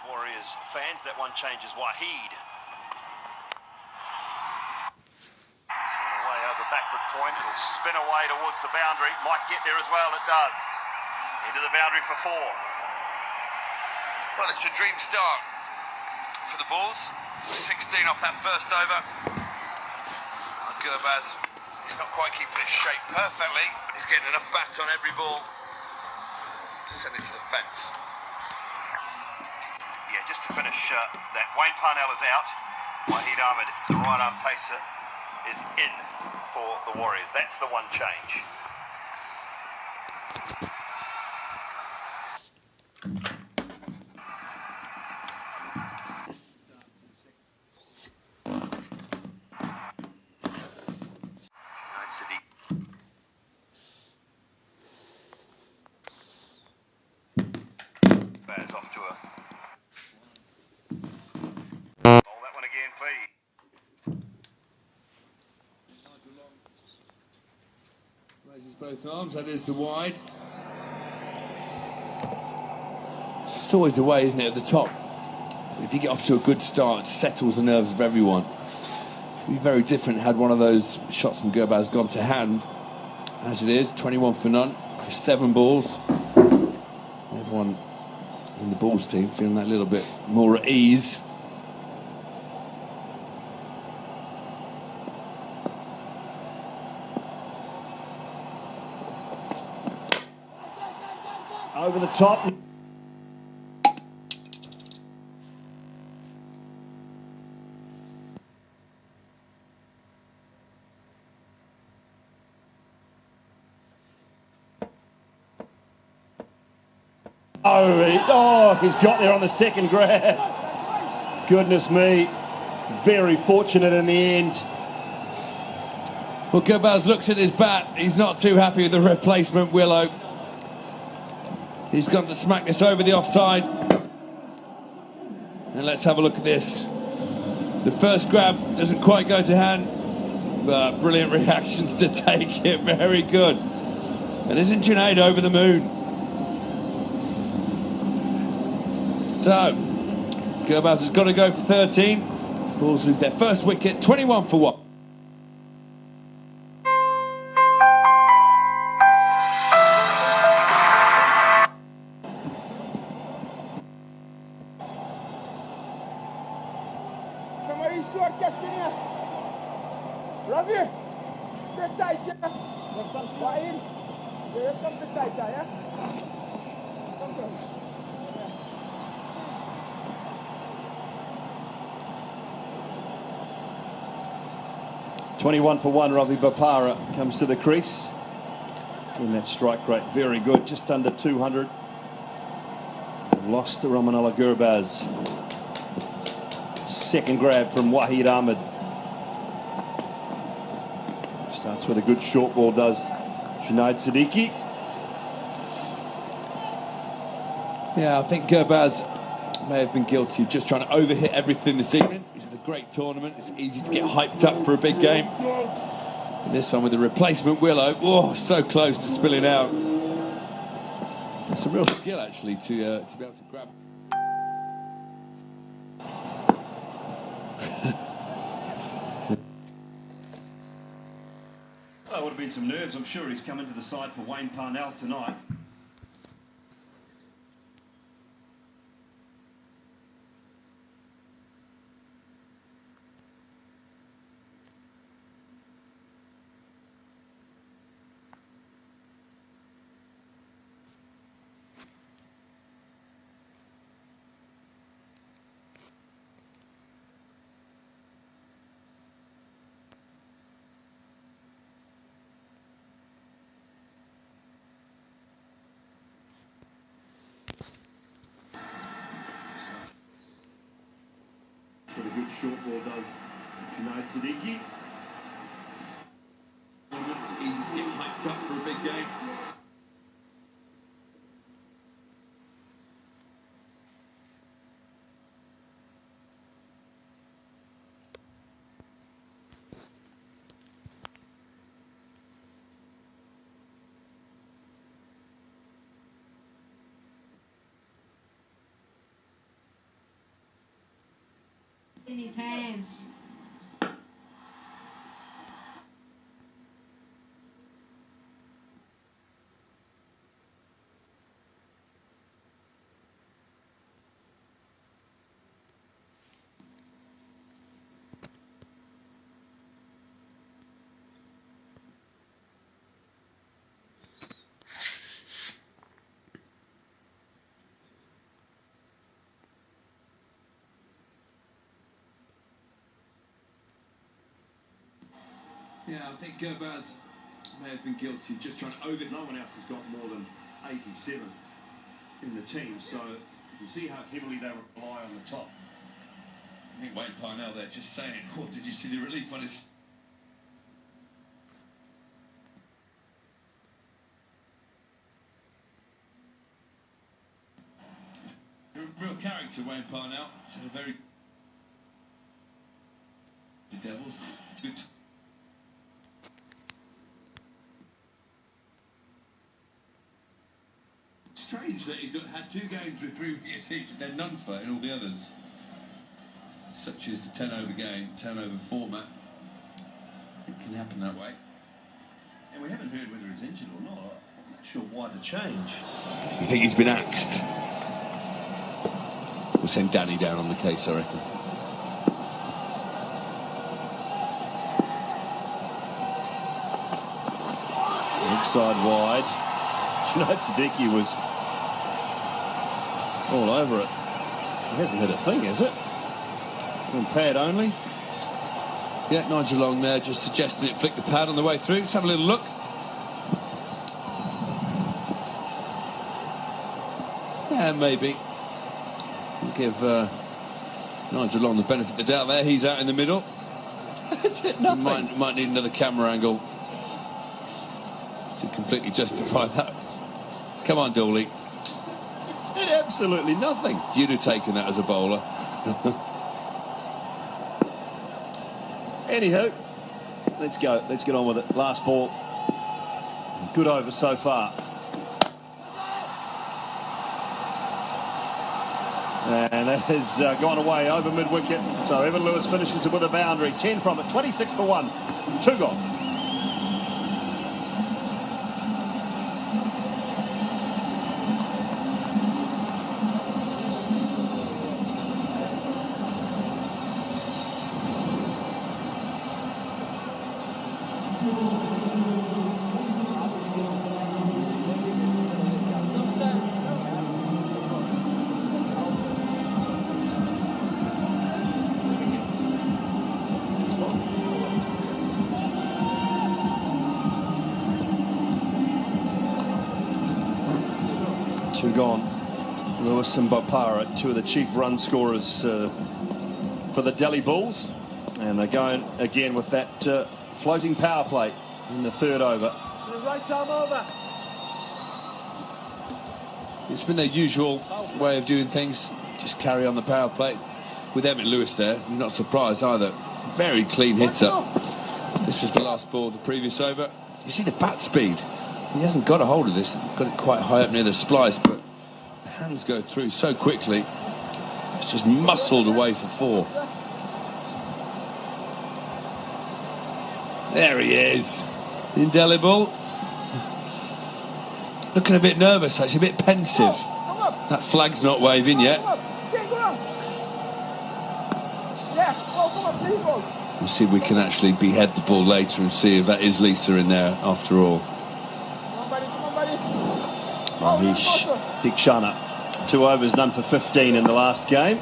Warriors fans, that one changes Wahid. Spin away over backward point, it'll spin away towards the boundary, might get there as well, it does. Into the boundary for 4. Well, it's a dream start for the Bulls. 16 off that first over. Gurbaz, he's not quite keeping his shape perfectly, but he's getting enough bat on every ball to send it to the fence. Yeah, just to finish that, Wayne Parnell is out. Wahid Ahmed, the right arm pacer, is in for the Warriors. That's the one change. Baz off to a... Oh, that one again, please. Raises both arms, that is the wide. It's always the way, isn't it, at the top? If you get off to a good start, it settles the nerves of everyone. It'd be very different had one of those shots from Gurbaz gone to hand. As it is, 21 for none, for 7 balls. Everyone in the Bulls team feeling that little bit more at ease. Over the top. Oh, he's got there on the second grab. Goodness me. Very fortunate in the end. Well, Gurbaz looks at his bat. He's not too happy with the replacement willow. He's got to smack this over the offside. And let's have a look at this. The first grab doesn't quite go to hand, but brilliant reactions to take it. Very good. And isn't Junaid over the moon? So, Gurbaz has got to go for 13. Bulls lose their first wicket, 21 for 1. .21 for 1, Ravi Bopara comes to the crease. And that strike rate, very good, just under 200. Lost to Ramanullah Gurbaz. Second grab from Wahid Ahmed. Starts with a good short ball, does Junaid Siddiqui. Yeah, I think Gurbaz may have been guilty of just trying to overhit everything this evening. He's had a great tournament. It's easy to get hyped up for a big game. And this one with the replacement willow, oh, so close to spilling out. It's a real skill, actually, to be able to grab. Well, would have been some nerves. I'm sure he's coming to the side for Wayne Parnell tonight. For the good short ball, does Junaid Siddiqui. It's easy to get hyped up for a big game. in his hands. Yeah, I think Gerbaz may have been guilty of just trying to over. No one else has got more than 87 in the team, so you see how heavily they rely on the top. I think Wayne Parnell there just saying, oh, did you see the relief on his... Real character, Wayne Parnell. He's had a very... The Devils. Good. Strange that he's had 2 games with 3 wickets each, and then none for in all the others. Such as the 10-over game, 10-over format. It can happen that way. And we haven't heard whether he's injured or not. I'm not sure why the change. You think he's been axed? We'll send Danny down on the case, I reckon. Inside wide. You know, Siddiqui was all over it. He hasn't hit a thing, has it? On pad only. Yeah, Nigel Long there just suggested it flick the pad on the way through. Let's have a little look. Yeah, maybe. We'll give Nigel Long the benefit of the doubt there. He's out in the middle. It's hit nothing. Might need another camera angle to completely justify that. Come on, Dooley. It's hit absolutely nothing. You'd have taken that as a bowler. Anywho, let's go. Let's get on with it. Last ball. Good over so far. And that has gone away over mid-wicket. So Evan Lewis finishes it with a boundary. 10 from it. 26 for 1. 2 gone. Two gone. Lewis and Bopara, 2 of the chief run scorers for the Delhi Bulls. And they're going again with that floating power play in the 3rd over. Right arm over. It's been their usual way of doing things. Just carry on the power play. With Evan Lewis there, you're not surprised either. Very clean hitter. This was the last ball of the previous over. You see the bat speed. He hasn't got a hold of this. Got it quite high up near the splice, but the hands go through so quickly. It's just muscled away for 4. There he is. Indelible. Looking a bit nervous, actually, a bit pensive. That flag's not waving yet. We'll see if we can actually behead the ball later and see if that is Lisa in there after all. Mahesh Dikshana, 2 overs, none for 15 in the last game.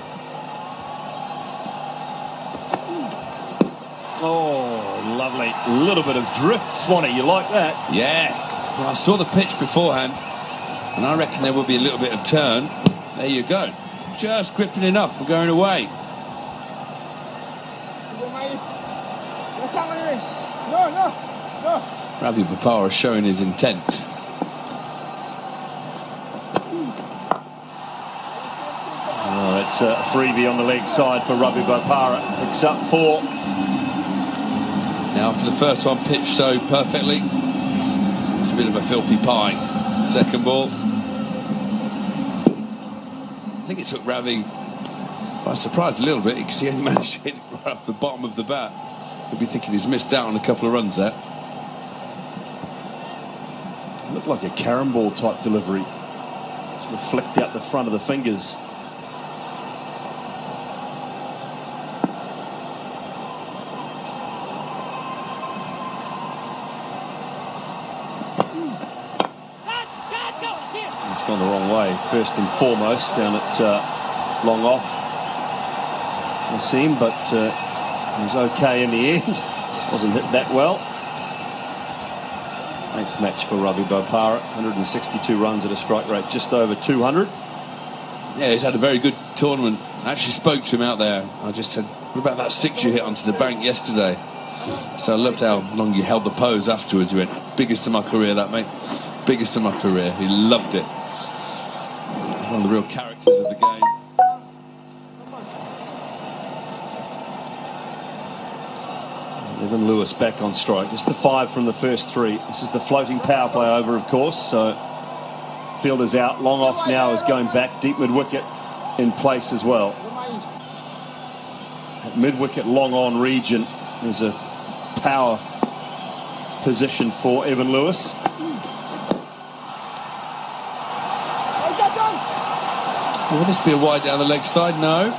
Oh, lovely. A little bit of drift, Swanee. You like that? Yes. Well, I saw the pitch beforehand, and I reckon there will be a little bit of turn. There you go. Just gripping enough for going away. Ravi Bopara showing his intent. Oh, it's a freebie on the leg side for Ravi Bopara. Picks up 4. Now, after the first one pitched so perfectly, it's a bit of a filthy pie. Second ball. I think it took Ravi I was surprised a little bit because he only managed to hit it right off the bottom of the bat. He'll be thinking he's missed out on a couple of runs there. It looked like a carom ball type delivery. Sort of flicked out the front of the fingers. It's gone the wrong way, first and foremost, down at long off. I see him, but he was okay in the end. Wasn't hit that well. 8th match for Ravi Bopara, 162 runs at a strike rate just over 200. Yeah, he's had a very good tournament. I actually spoke to him out there. I just said, what about that 6 you hit onto the bank yesterday? So I loved how long you held the pose afterwards. He went, biggest of my career, that, mate. Biggest of my career. He loved it. One of the real characters of the game. Evan Lewis back on strike. Just the 5 from the first 3. This is the floating power play over, of course. So fielder's out. Long off now is going back. Deep mid-wicket in place as well. At mid-wicket long on region is a power position for Evan Lewis. Will this be a wide down the leg side? No.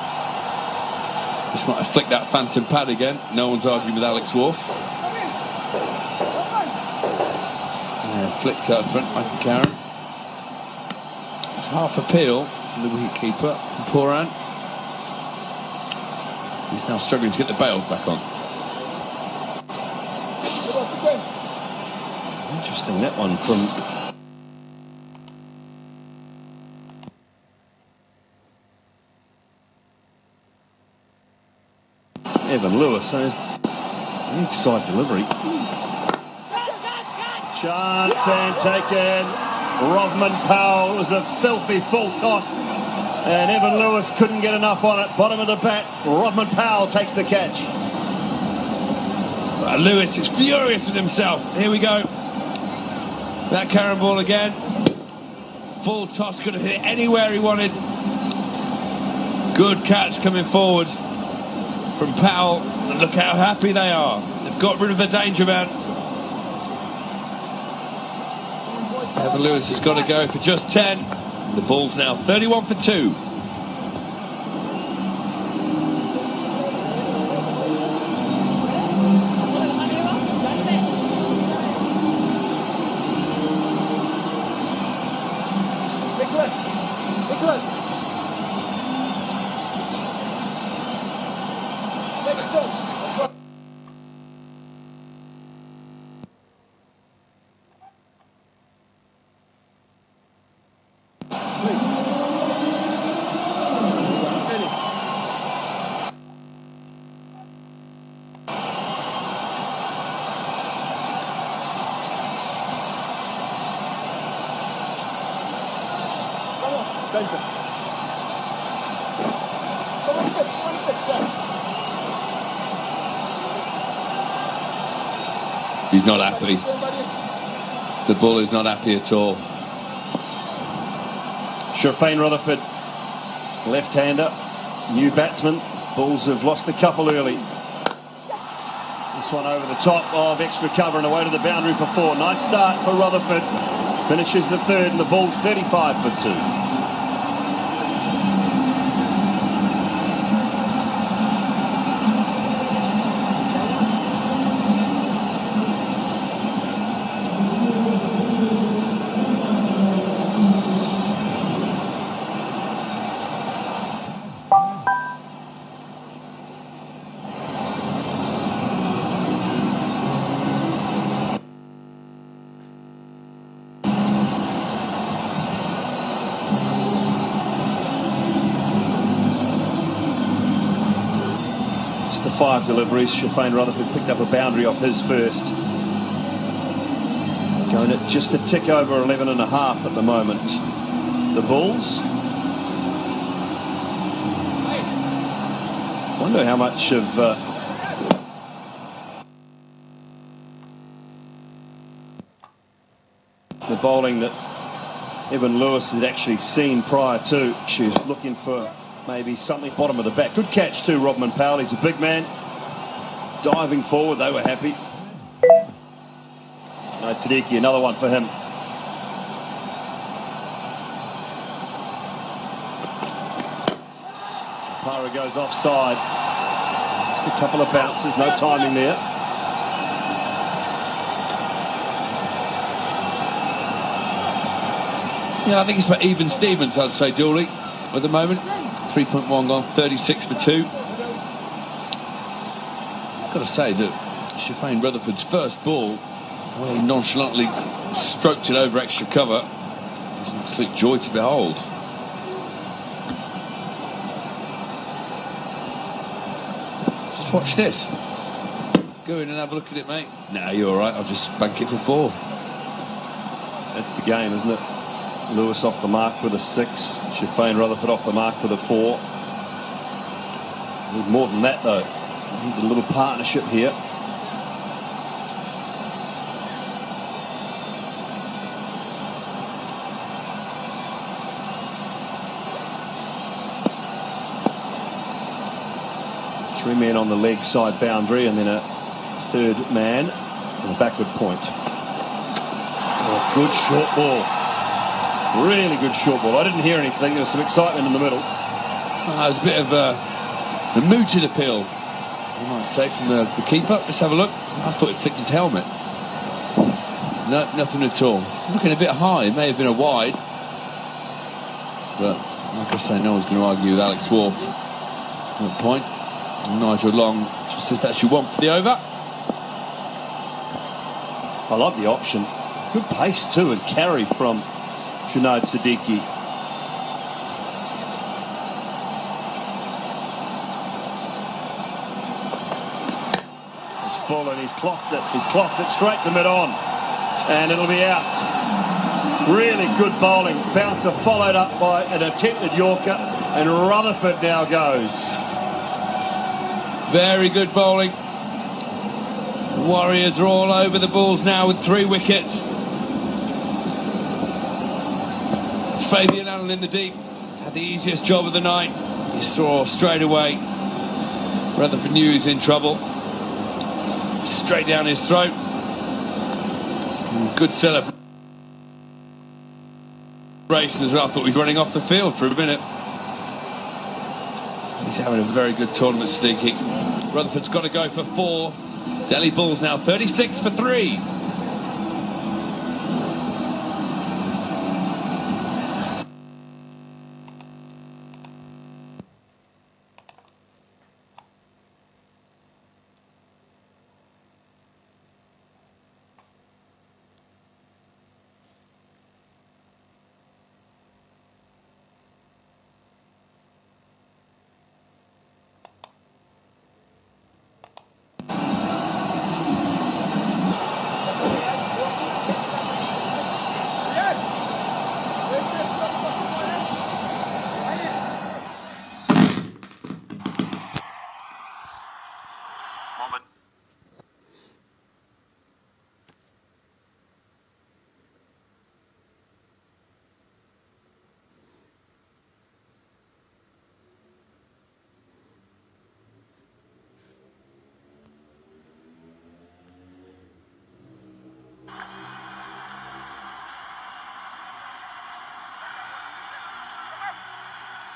This might have flicked that phantom pad again. No one's arguing with Alex Wolff. Yeah, flicked out front, Michael Karen. It's half a peel from the wicketkeeper from Poran. He's now struggling to get the bails back on. Interesting, that one from... Evan Lewis, so his big side delivery. Chance and taken. Rovman Powell, it was a filthy full toss. And Evan Lewis couldn't get enough on it. Bottom of the bat, Rovman Powell takes the catch. Lewis is furious with himself. Here we go. That carom ball again. Full toss, could have hit it anywhere he wanted. Good catch coming forward from Powell, and look how happy they are. They've got rid of the danger man. Evan Lewis has got to go for just 10. The ball's now 31 for 2. He's not happy. The ball is not happy at all. Shafane Rutherford, left-hander, new batsman. Bulls have lost a couple early. This one over the top of extra cover and away to the boundary for 4. Nice start for Rutherford. Finishes the 3rd and the Bulls 35 for 2. The 5 deliveries. Shafane Rutherford picked up a boundary off his first. Going at just a tick over 11.5 at the moment. The Bulls. Wonder how much of the bowling that Evan Lewis had actually seen prior to. She was looking for maybe something bottom of the back. Good catch too, Rodman Powell. He's a big man. Diving forward, they were happy. No, Siddiqui, another one for him. Para goes offside. Just a couple of bounces, no timing there. Yeah, I think it's about even Stevens, I'd say, Dooley, at the moment. 3.1 gone, 36 for 2. I've got to say that Shafane Rutherford's first ball, the way he nonchalantly stroked it over extra cover, is an absolute joy to behold. Just watch this. Go in and have a look at it, mate. Nah, you're all right. I'll just bank it for 4. That's the game, isn't it? Lewis off the mark with a 6. Shafane Rutherford off the mark with a 4. Need more than that, though. Need a little partnership here. Three men on the leg side boundary and then a third man on the backward point. Oh, good short ball. Really good short ball. I didn't hear anything. There was some excitement in the middle. It was a bit of a mooted appeal, you might say, from the keeper. Let's have a look. I thought he flicked his helmet. No, nothing at all. It's looking a bit high. It may have been a wide. But, like I say, no one's going to argue with Alex Wharf at that point. And Nigel Long just says that's you want for the over. I love the option. Good pace too and carry from Junaid Siddiqui. It's full and he's clothed it straight to mid-on. And it'll be out. Really good bowling. Bouncer followed up by an attempted Yorker. And Rutherford now goes. Very good bowling. Warriors are all over the Bulls now with 3 wickets. It's Fabian Allen in the deep. Had the easiest job of the night. You saw straight away Rutherford knew he was in trouble. Straight down his throat. Good celebration as well. I thought he was running off the field for a minute. He's having a very good tournament, Sneaky. Rutherford's got to go for 4. Delhi Bulls now 36 for 3.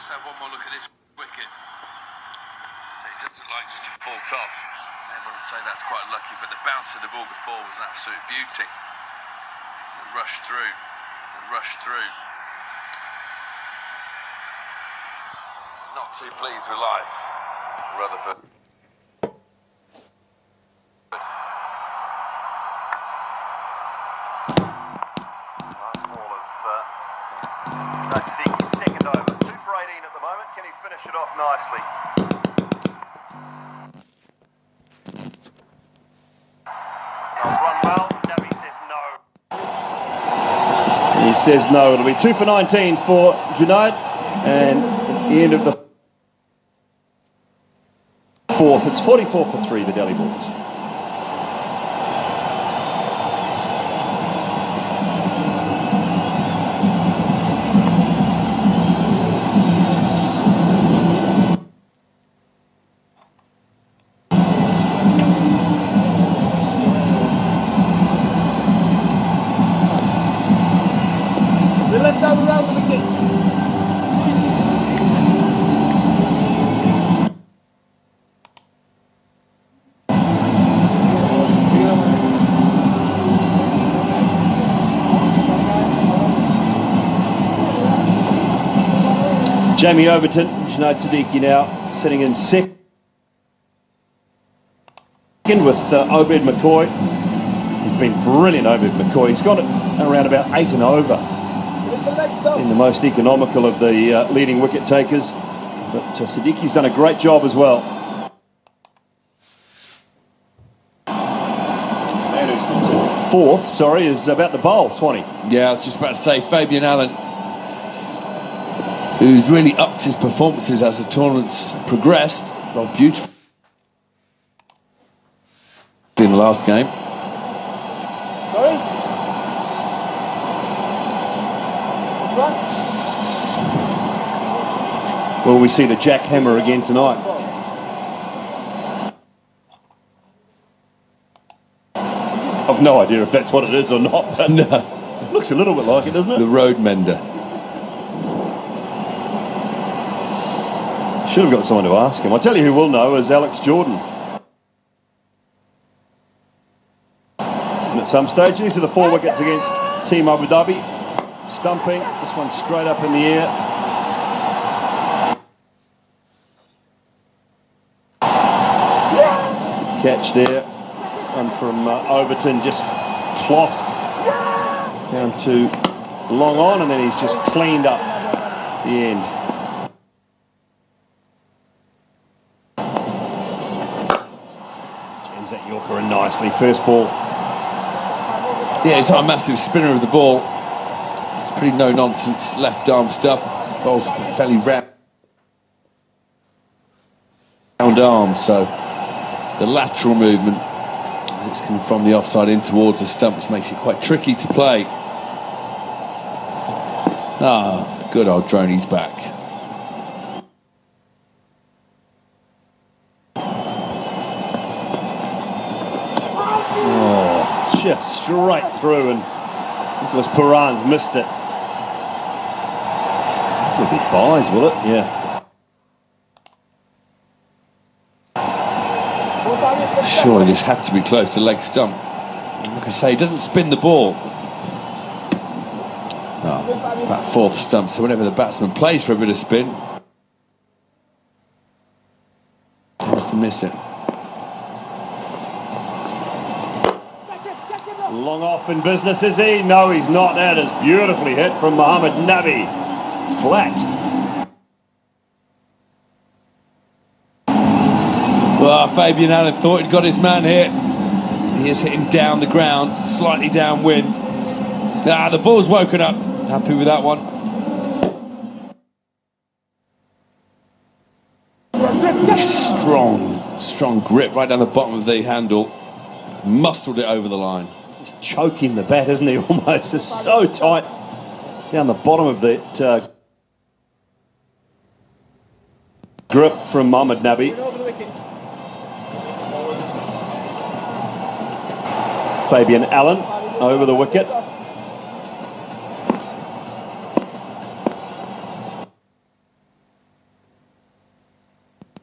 Let's have one more look at this wicket. So it doesn't look like just a full toss. Everyone would say that's quite lucky, but the bounce of the ball before was an absolute beauty. It rushed through. It rushed through. Not too pleased with life, Rutherford. Last ball of Siddiqui's second over. 2 for 18 at the moment. Can he finish it off nicely? They'll run well. Nabi says no. He says no. It'll be 2 for 19 for Junaid. And at the end of the 4th, it's 44 for 3, the Delhi Bulls. left arm around the wicket. Jamie Overton, Junaid Siddiqui now sitting in second with Obed McCoy. He's been brilliant, Obed McCoy. He's got it around about 8 and over in the most economical of the leading wicket takers. But Siddiqui's done a great job as well. Man who sits in fourth, is about to bowl, Swanee. Yeah, I was just about to say, Fabian Allen, who's really upped his performances as the tournament's progressed. Well, beautiful in the last game. Sorry? Will we see the jackhammer again tonight? I've no idea if that's what it is or not, but No. Looks a little bit like it, doesn't it? The road mender. Should have got someone to ask him. I'll tell you who will know is Alex Jordan. And at some stage, these are the 4 wickets against Team Abu Dhabi. Stumping, this one straight up in the air. Catch there. One from Overton, just clothed down to long on, and then he's just cleaned up the end. Jams that Yorker in nicely. First ball. Yeah, he's not a massive spinner of the ball. It's pretty no-nonsense left arm stuff. Bowl's fairly round arm, so the lateral movement, as it's coming from the offside in towards the stumps, makes it quite tricky to play. Ah, good old Droney's back. Oh, just straight through, and Nicholas Puran's missed it. It'll be buys, will it? Yeah. Surely this had to be close to leg stump. Like I say, he doesn't spin the ball. Oh, about 4th stump, so whenever the batsman plays for a bit of spin, he has to miss it. Long off in business, is he? No, he's not. That is beautifully hit from Mohammad Nabi. Flat. Well, Fabian Allen thought he'd got his man here. He is hitting down the ground, slightly downwind. The ball's woken up. Happy with that one. Strong grip right down the bottom of the handle. Muscled it over the line. He's choking the bat, isn't he, almost? It's so tight down the bottom of that grip from Mohammad Nabi. Fabian Allen over the wicket.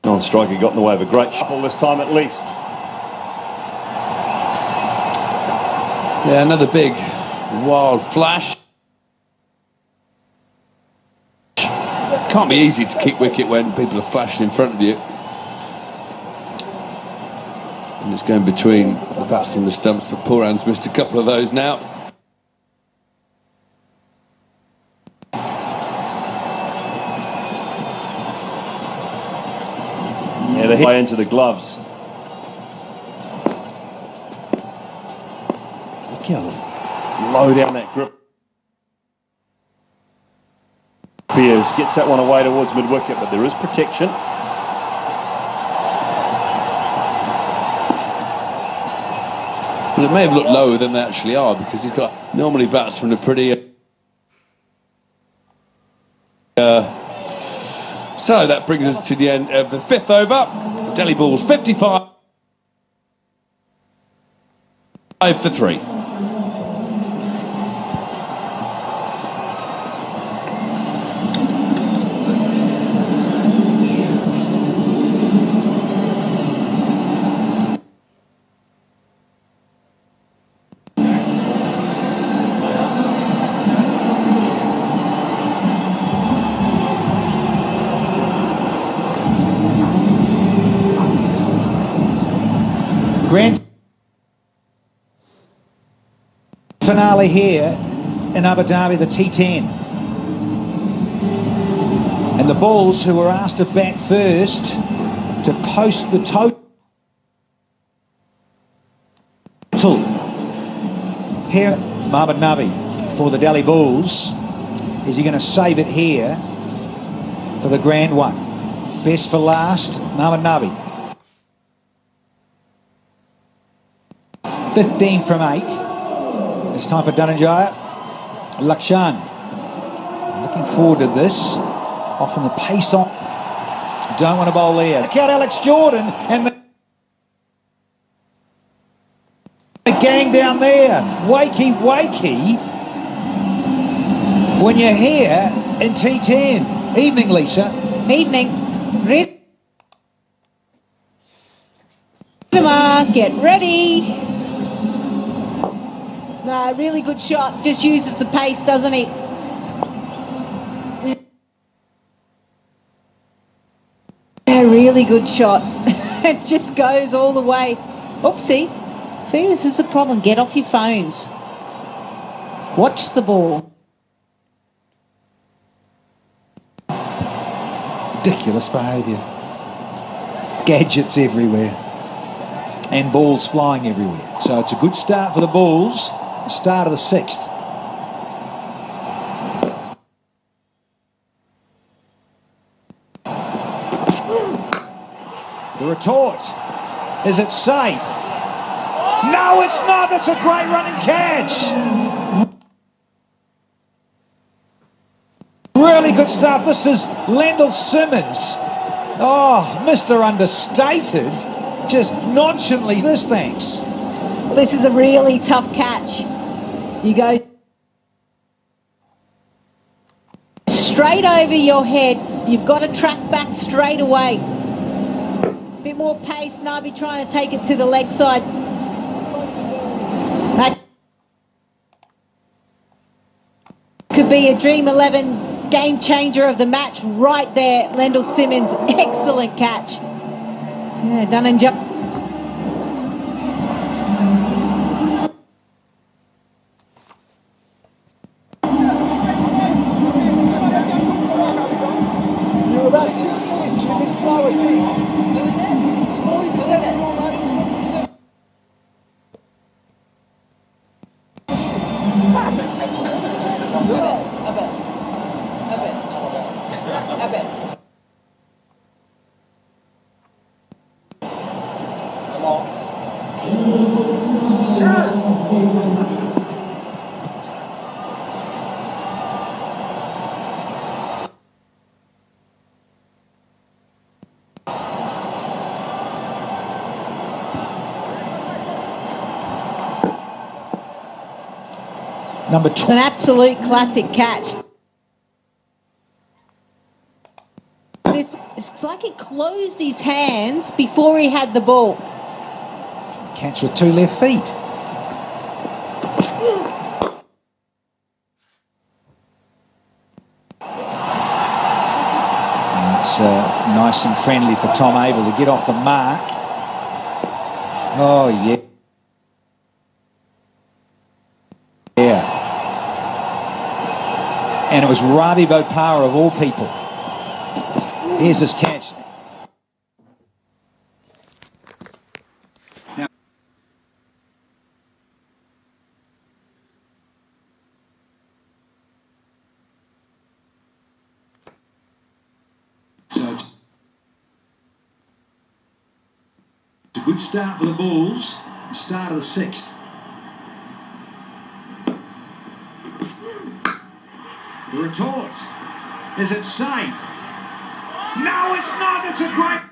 Non-striker got in the way of a great shuffle this time at least. Yeah, another big wild flash. Can't be easy to kick wicket when people are flashing in front of you. And it's going between the batsman and the stumps, but Puran's missed a couple of those now. Yeah, the hit into the gloves. Look how low down that grip. Piers gets that one away towards mid-wicket, but there is protection. Well, it may have looked lower than they actually are, because he's got normally batsmen are pretty. So that brings us to the end of the 5th over. Delhi Bulls 55 for 3. finale here in Abu Dhabi, the T10. And the Bulls, who were asked to bat first to post the total. Here, Mohammad Nabi for the Delhi Bulls. Is he going to save it here for the grand one? Best for last, Mohammad Nabi. 15 from 8. It's time for Dhananjaya. Lakshan. Looking forward to this. Often the pace on. Don't want to bowl there. Look out Alex Jordan and the gang down there. Wakey, wakey. When you're here in T10. Evening, Lisa. Evening. Get ready. No, really good shot. Just uses the pace, doesn't he? Yeah, really good shot. It just goes all the way. Oopsie. See, this is the problem. Get off your phones. Watch the ball. Ridiculous behaviour. Gadgets everywhere. And balls flying everywhere. So it's a good start for the Bulls. Start of the 6th. The retort. Is it safe? No, it's not. That's a great running catch. Really good stuff. This is Lendl Simmons. Oh, Mr. Understated. Just nonchalantly this, thanks. This is a really tough catch. You go straight over your head. You've got to track back straight away. A bit more pace. Nabi trying to take it to the leg side. That could be a Dream 11 game changer of the match right there. Lendl Simmons, excellent catch. Yeah, done and jump. Number 2. An absolute classic catch. It's like he closed his hands before he had the ball. Catch with 2 left feet. And it's nice and friendly for Tom Abel to get off the mark. Oh, yeah. Yeah. And it was Ravi Bopara of all people. Here's his catch. Now, so it's a good start for the Bulls. Start of the 6th. The retort. Is it safe? No, it's not. It's a great...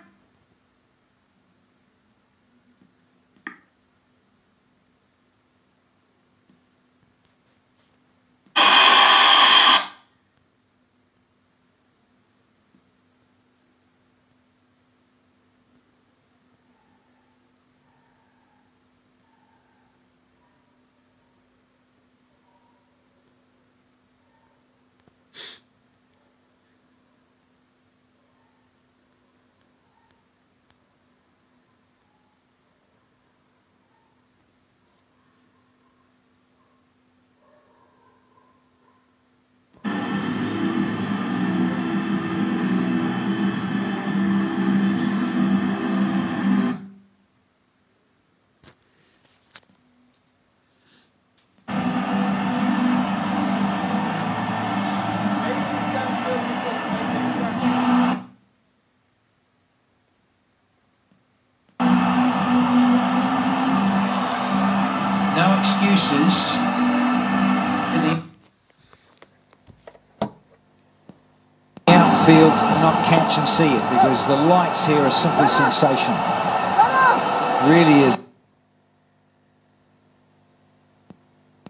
boxes in the outfield not catch and see it, because the lights here are simply sensational. Really is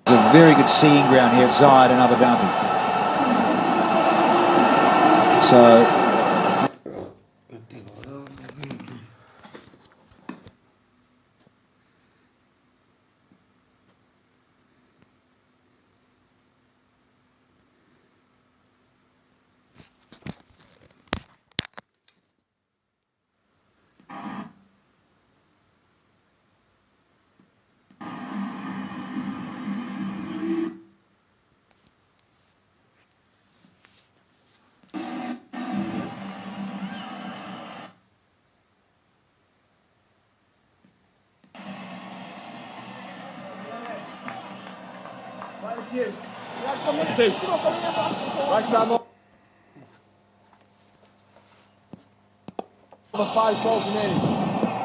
a very good seeing ground here at Zayed and Abu Dhabi. So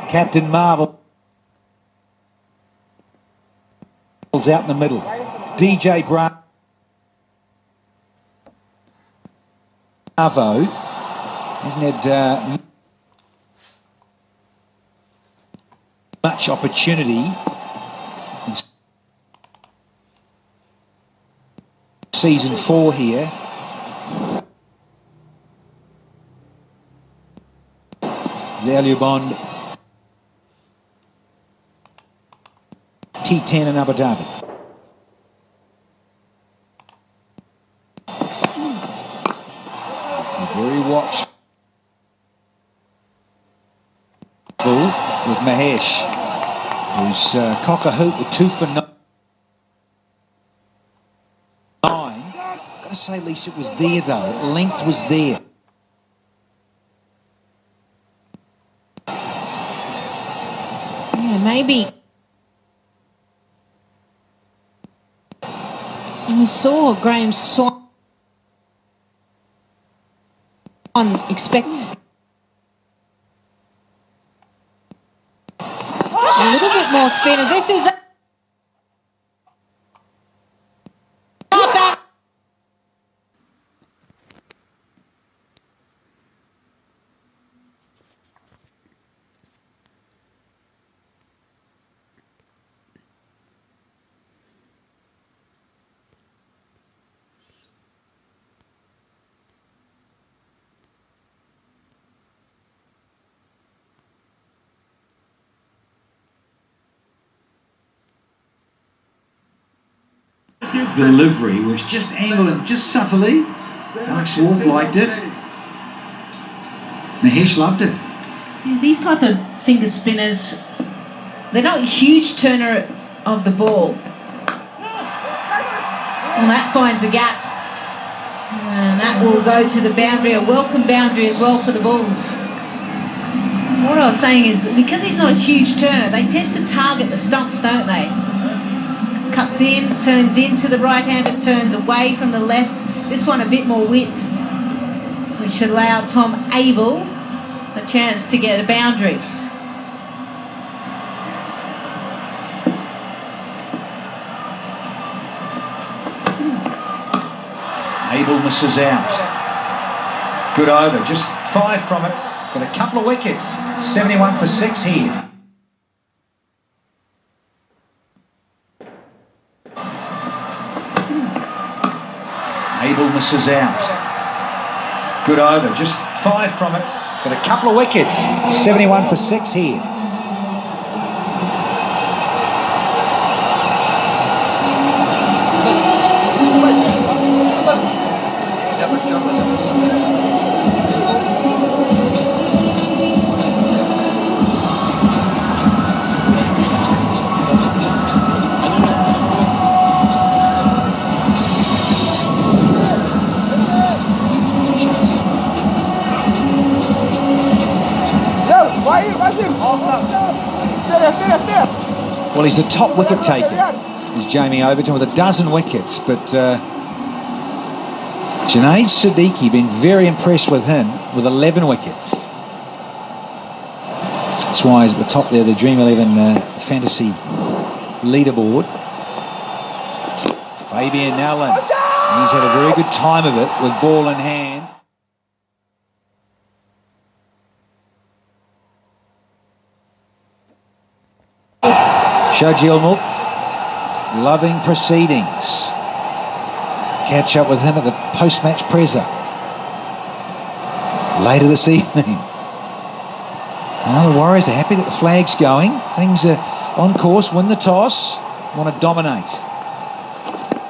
Captain Marvel's out in the middle. DJ Bravo hasn't had much opportunity in season 4 here. Bond, T10 in Abu Dhabi. Very watchful with Mahesh, who's cock a hoop with 2 for 9. Got to say, Lisa, it was there though. Length was there. Yeah, maybe. We saw Graham Swan expect a little bit more spinners. This is back. Delivery was just angled and just subtly. Alex Wolf liked it. Mahesh loved it. Yeah, these type of finger spinners, they're not a huge turner of the ball. Well, that finds a gap. And that will go to the boundary, a welcome boundary as well for the Bulls. What I was saying is, because he's not a huge turner, they tend to target the stumps, don't they? Cuts in, turns into the right hand, it turns away from the left. This one a bit more width, which should allow Tom Abel a chance to get a boundary. Abel misses out. Good over, just 5 from it, but a couple of wickets. 71 for 6 here. Abel misses out. Good over, just 5 from it, but a couple of wickets. 71 for 6 here. Well, he's the top wicket taker, is Jamie Overton, with 12 wickets, but Junaid Siddiqui, been very impressed with him, with 11 wickets. That's why he's at the top there, the Dream 11 fantasy leaderboard. Fabian Allen. He's had a very good time of it with ball in hand. Shajilmuk, loving proceedings. Catch up with him at the post-match presser later this evening. Now the Warriors are happy that the flag's going. Things are on course, win the toss, want to dominate.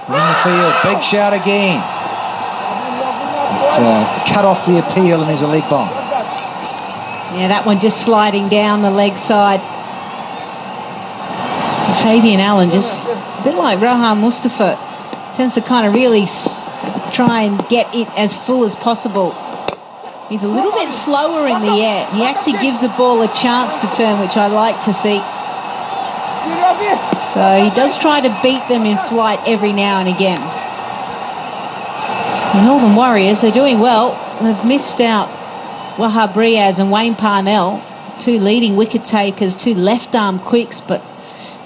In the field, big shout again. It's cut off the appeal and there's a leg by. Yeah, that one just sliding down the leg side. Fabian Allen, just a bit like Rohan Mustafa, tends to kind of really try and get it as full as possible. He's a little bit slower in the air. He actually gives the ball a chance to turn, which I like to see. So he does try to beat them in flight every now and again. The Northern Warriors, they're doing well. They've missed out Wahab Riaz and Wayne Parnell, two leading wicket takers, two left arm quicks, but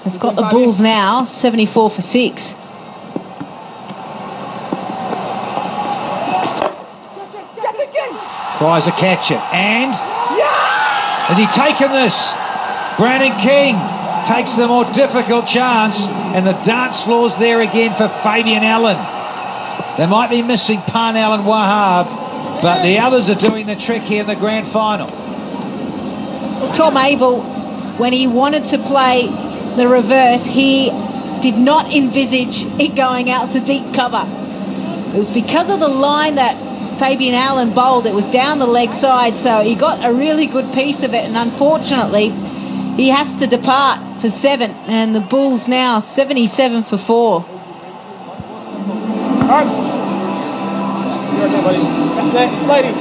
they've got the Bulls now, 74 for 6. Tries to catch it, and has he taken this? Brandon King takes the more difficult chance, and the dance floor's there again for Fabian Allen. They might be missing Parnell and Wahab, but the others are doing the trick here in the grand final. Well, Tom Abel, when he wanted to play the reverse, he did not envisage it going out to deep cover. It was because of the line that Fabian Allen bowled. It was down the leg side, so he got a really good piece of it, and unfortunately he has to depart for 7, and the Bulls now 77 for 4. Sliding.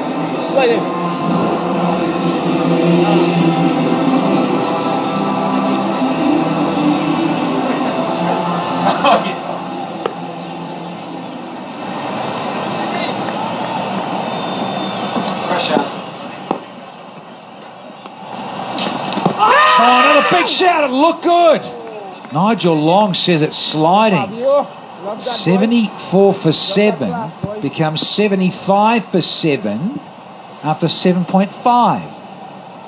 Oh, another big shout. It looked good. Nigel Long says it's sliding. 74 for 7 becomes 75 for 7 after 7.5.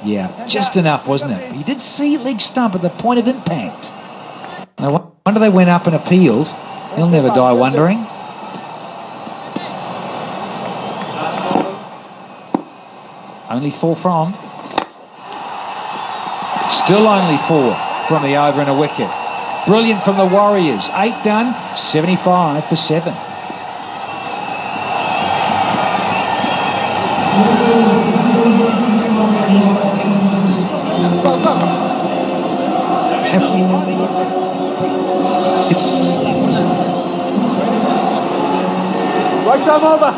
Yeah, just enough, wasn't it? He did see leg stump at the point of impact. No wonder they went up and appealed. He'll never die wondering. Only 4 from. Still only 4 from the over and a wicket. Brilliant from the Warriors. 8 done, 75 for 7. Right arm over.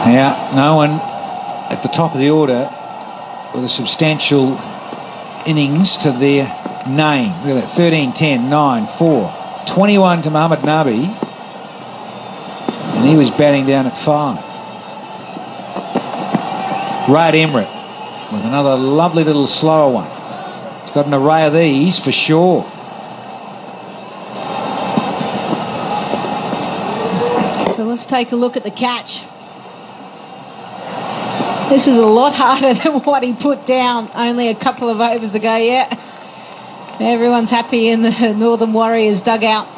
Now, no one at the top of the order with a substantial innings to their name. Look at that, 13, 10, 9, 4. 21 to Mohammad Nabi. And he was batting down at 5. Rayad Emrit with another lovely little slower one. He's got an array of these for sure. So let's take a look at the catch. This is a lot harder than what he put down only a couple of overs ago, yeah. Everyone's happy in the Northern Warriors dugout.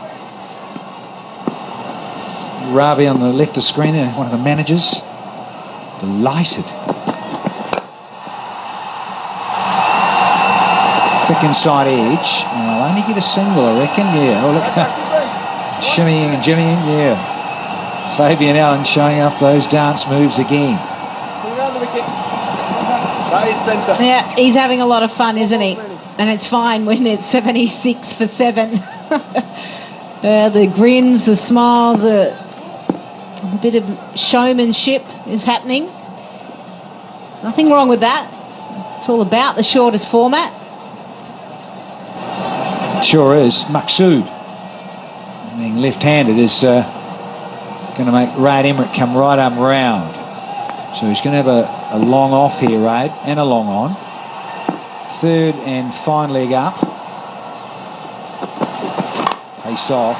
Ravi on the left of screen there, one of the managers. Delighted. Thick inside edge. I'll only get a single, I reckon. Yeah, oh, look. Shimmying and jimmying, yeah. Fabian Allen showing off those dance moves again. That is centre. Yeah, he's having a lot of fun, isn't he? And it's fine when it's 76 for 7. The grins, the smiles, a bit of showmanship is happening. Nothing wrong with that. It's all about the shortest format. Sure is. Maqsood, being left-handed, is going to make Raid Emirates come right up round. So he's going to have a long off here, Raid, and a long on. Third and fine leg up. Pace off.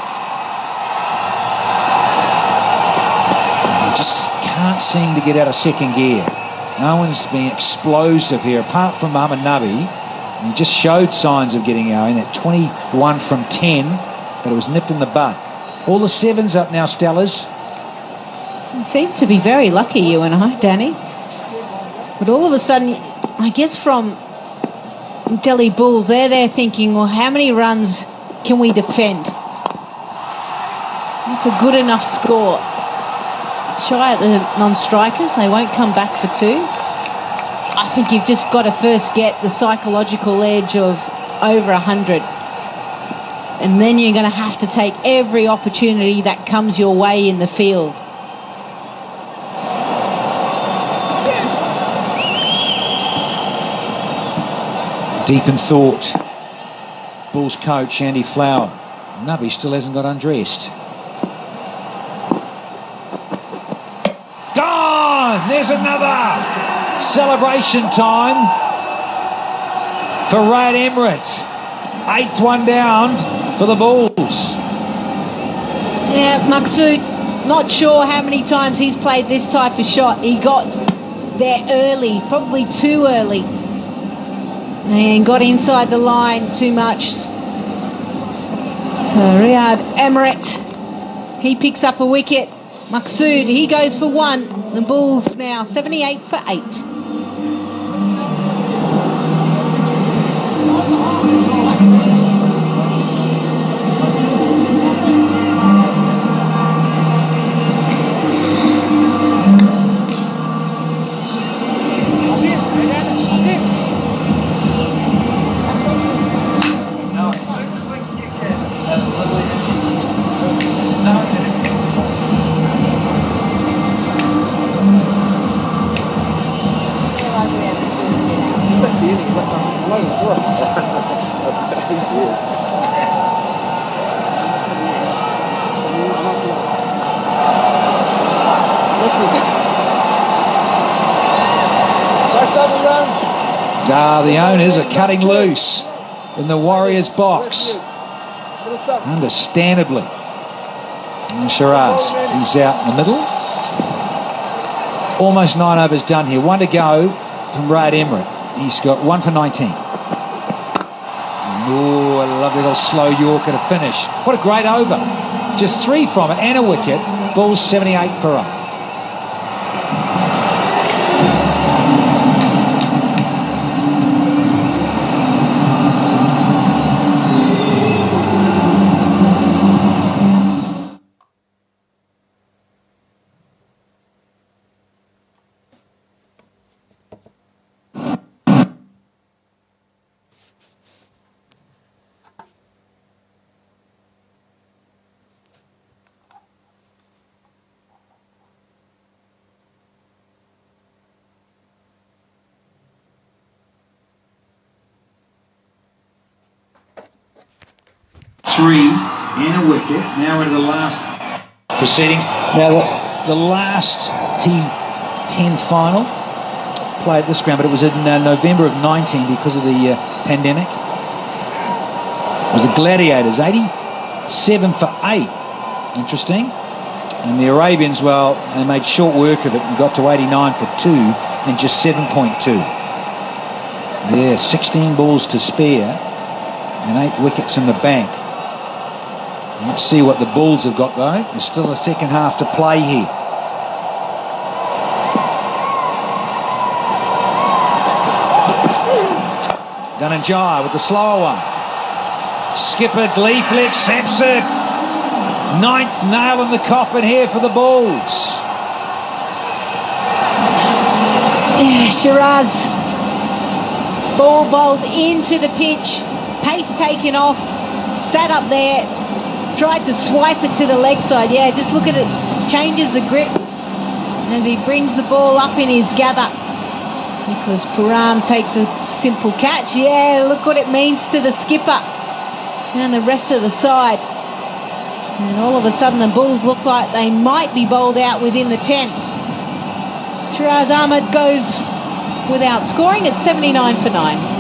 He just can't seem to get out of second gear. No one's been explosive here, apart from Mohamed Nabi. He just showed signs of getting going. That 21 from 10, but it was nipped in the bud. All the 7s up now, Stellas. You seem to be very lucky, you and I, Danny. But all of a sudden, I guess from Delhi Bulls, they're there thinking, well, how many runs can we defend? It's a good enough score. Shy at the non-strikers, they won't come back for 2. I think you've just got to first get the psychological edge of over 100. And then you're going to have to take every opportunity that comes your way in the field. Deep in thought, Bulls coach Andy Flower. Nabi still hasn't got undressed. Gone! There's another! Celebration time for Raid Emirates. 8th one down for the Bulls. Yeah, Maqsood, not sure how many times he's played this type of shot. He got there early, probably too early, and got inside the line too much. So Raid Emirates, he picks up a wicket. Maqsood, he goes for 1. The Bulls now 78 for 8. The owners are cutting loose in the Warriors box, understandably. And Shiraz, he's out in the middle. Almost 9 overs done here. 1 to go from Raid Emirates. He's got 1 for 19. Oh, a lovely little slow Yorker to finish. What a great over. Just 3 from it and a wicket. Bulls 78 for 8. Three and a wicket. Now into the last proceedings. Now the last T10 final played at this ground, but it was in November of 19 because of the pandemic. It was the Gladiators, 87 for 8. Interesting. And the Arabians, well, they made short work of it and got to 89 for 2 in just 7.2. There, 16 balls to spare and 8 wickets in the bank. Let's see what the Bulls have got, though. There's still a second half to play here. Dhananjaya with the slower one. Skipper gleefully accepts it. 9th nail in the coffin here for the Bulls. Yeah, Shiraz Ball bowled into the pitch, pace taken off, sat up there, tried to swipe it to the leg side. Yeah, just look at it, changes the grip as he brings the ball up in his gather. Because Puram takes a simple catch. Yeah, look what it means to the skipper and the rest of the side. And all of a sudden the Bulls look like they might be bowled out within the 10. Shiraz Ahmed goes without scoring at 79 for 9.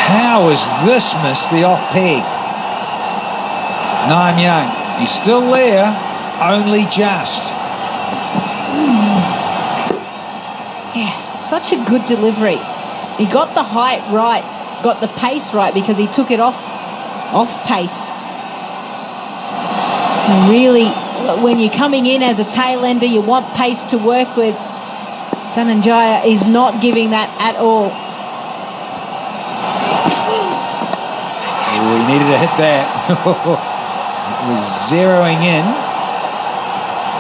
How is this missed the off peg? Naeem Young, he's still there, only just. Yeah, such a good delivery. He got the height right, got the pace right because he took it off pace. And really, when you're coming in as a tail ender, you want pace to work with. Dhananjaya is not giving that at all. Oh, he needed to hit that. It was zeroing in.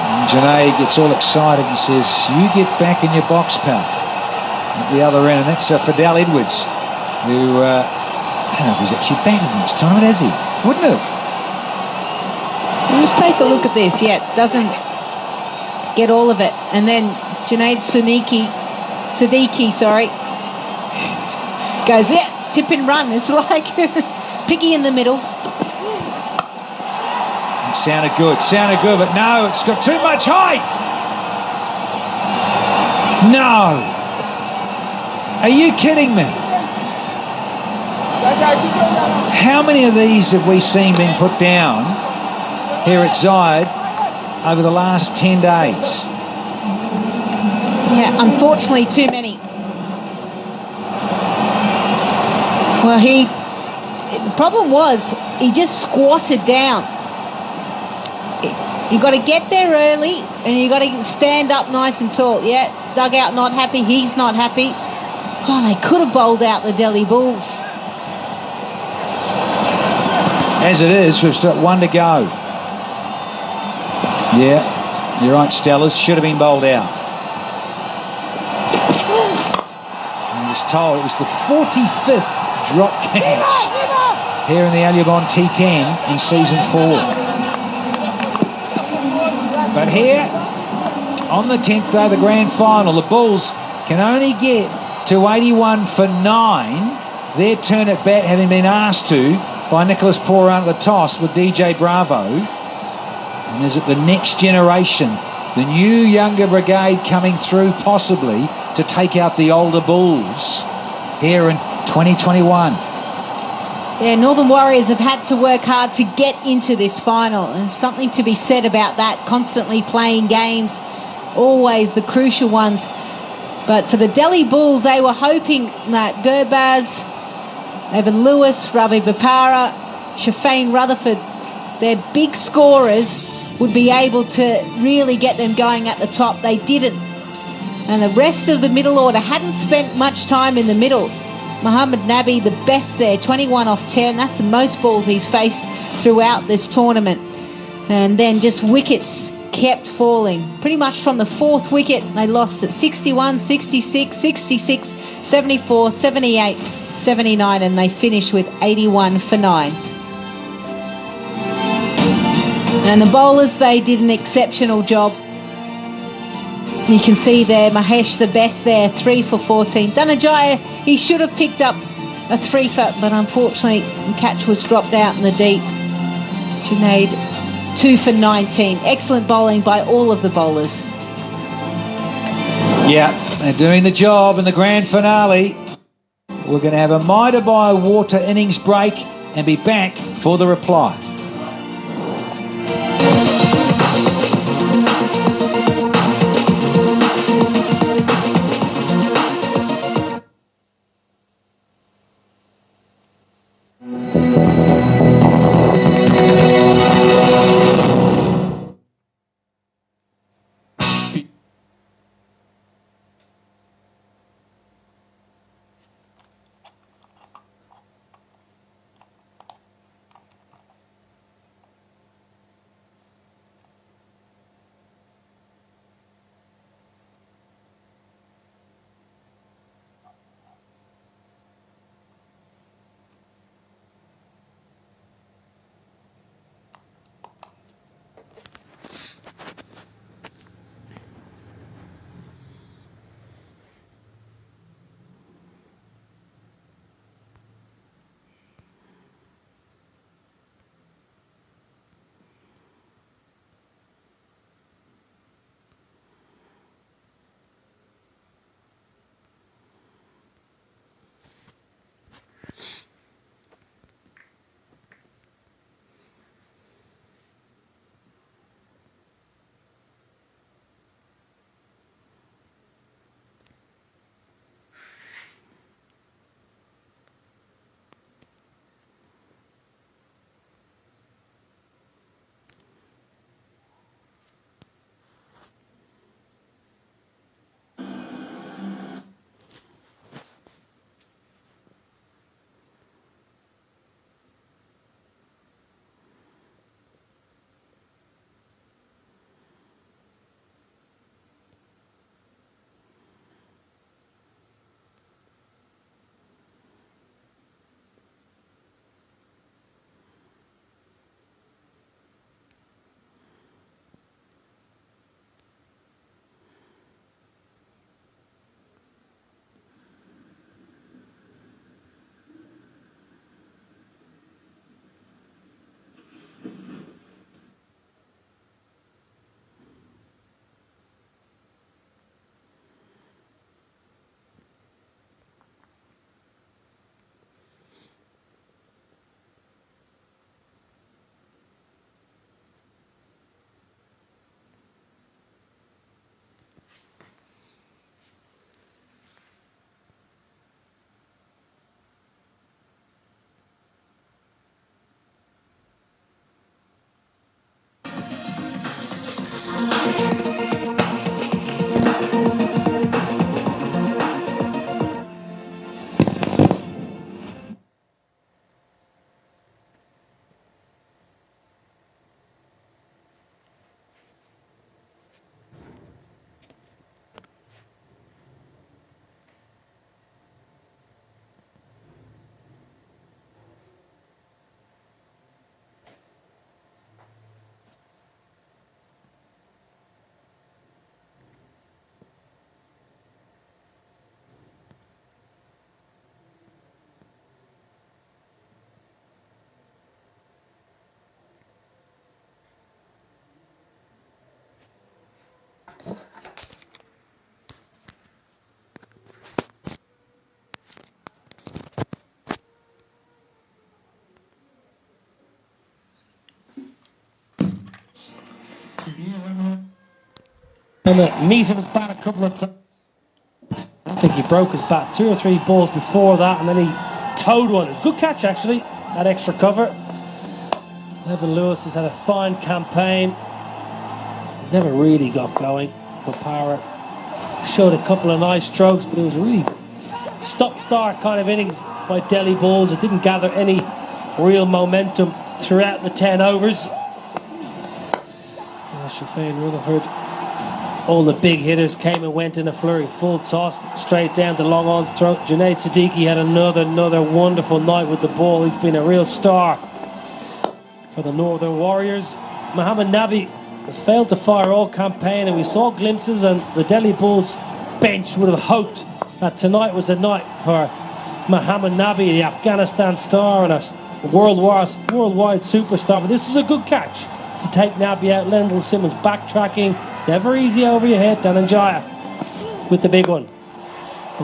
And Junaid gets all excited and says, "You get back in your box, pal." At the other end, and that's Fidel Edwards, who, I don't know if he's actually batted this time, has he? Wouldn't have. Let's take a look at this. Yeah, doesn't get all of it. And then Junaid Siddiqui, goes, yeah, tip and run. It's like Piggy in the middle. It sounded good, but no, it's got too much height. No. Are you kidding me? How many of these have we seen being put down here at Zayed over the last 10 days? Yeah, unfortunately too many. Well, the problem was he just squatted down. You got to get there early and you got to stand up nice and tall. Yeah, dugout not happy, he's not happy. Oh, they could have bowled out the Delhi Bulls. As it is, we've still got one to go. Yeah, you're right, Stellas. Should have been bowled out. I was told it was the 45th drop catch here in the Alubon T10 in season 4. But here, on the 10th day of the grand final, the Bulls can only get to 81 for 9. Their turn at bat having been asked to by Nicholas Pooran at the toss with DJ Bravo. And is it the next generation, the new younger brigade coming through possibly to take out the older Bulls here in 2021? Yeah, Northern Warriors have had to work hard to get into this final, and something to be said about that, constantly playing games, always the crucial ones. But for the Delhi Bulls, they were hoping that Gurbaz, Evan Lewis, Ravi Bopara, Shafane Rutherford, their big scorers, would be able to really get them going at the top. They didn't. And the rest of the middle order hadn't spent much time in the middle. Mohammad Nabi, the best there, 21 off 10. That's the most balls he's faced throughout this tournament. And then just wickets kept falling. Pretty much from the 4th wicket, they lost at 61, 66, 66, 74, 78, 79, and they finished with 81 for 9. And the bowlers, they did an exceptional job. You can see there, Mahesh the best there, 3 for 14. Dhananjaya, he should have picked up a 3 for, but unfortunately the catch was dropped out in the deep. Junaid, 2 for 19. Excellent bowling by all of the bowlers. Yeah, they're doing the job in the grand finale. We're going to have a Maida by Water innings break and be back for the reply. And the meat of his bat a couple of times. I think he broke his bat 2 or 3 balls before that, and then he towed one. It was a good catch, actually, that extra cover. Evan Lewis has had a fine campaign. Never really got going for Power. Showed a couple of nice strokes, but it was a really stop-start kind of innings by Delhi Bulls. It didn't gather any real momentum throughout the 10 overs. Shafane Rutherford, all the big hitters came and went in a flurry. Full toss straight down to Long On's throat. Junaid Siddiqui had another wonderful night with the ball. He's been a real star for the Northern Warriors. Mohammad Nabi has failed to fire all campaign, and we saw glimpses, and the Delhi Bulls bench would have hoped that tonight was a night for Mohammad Nabi, the Afghanistan star and a worldwide superstar. But this was a good catch to take Nabi out. Lendl Simmons backtracking, never easy over your head. Dhananjaya with the big one.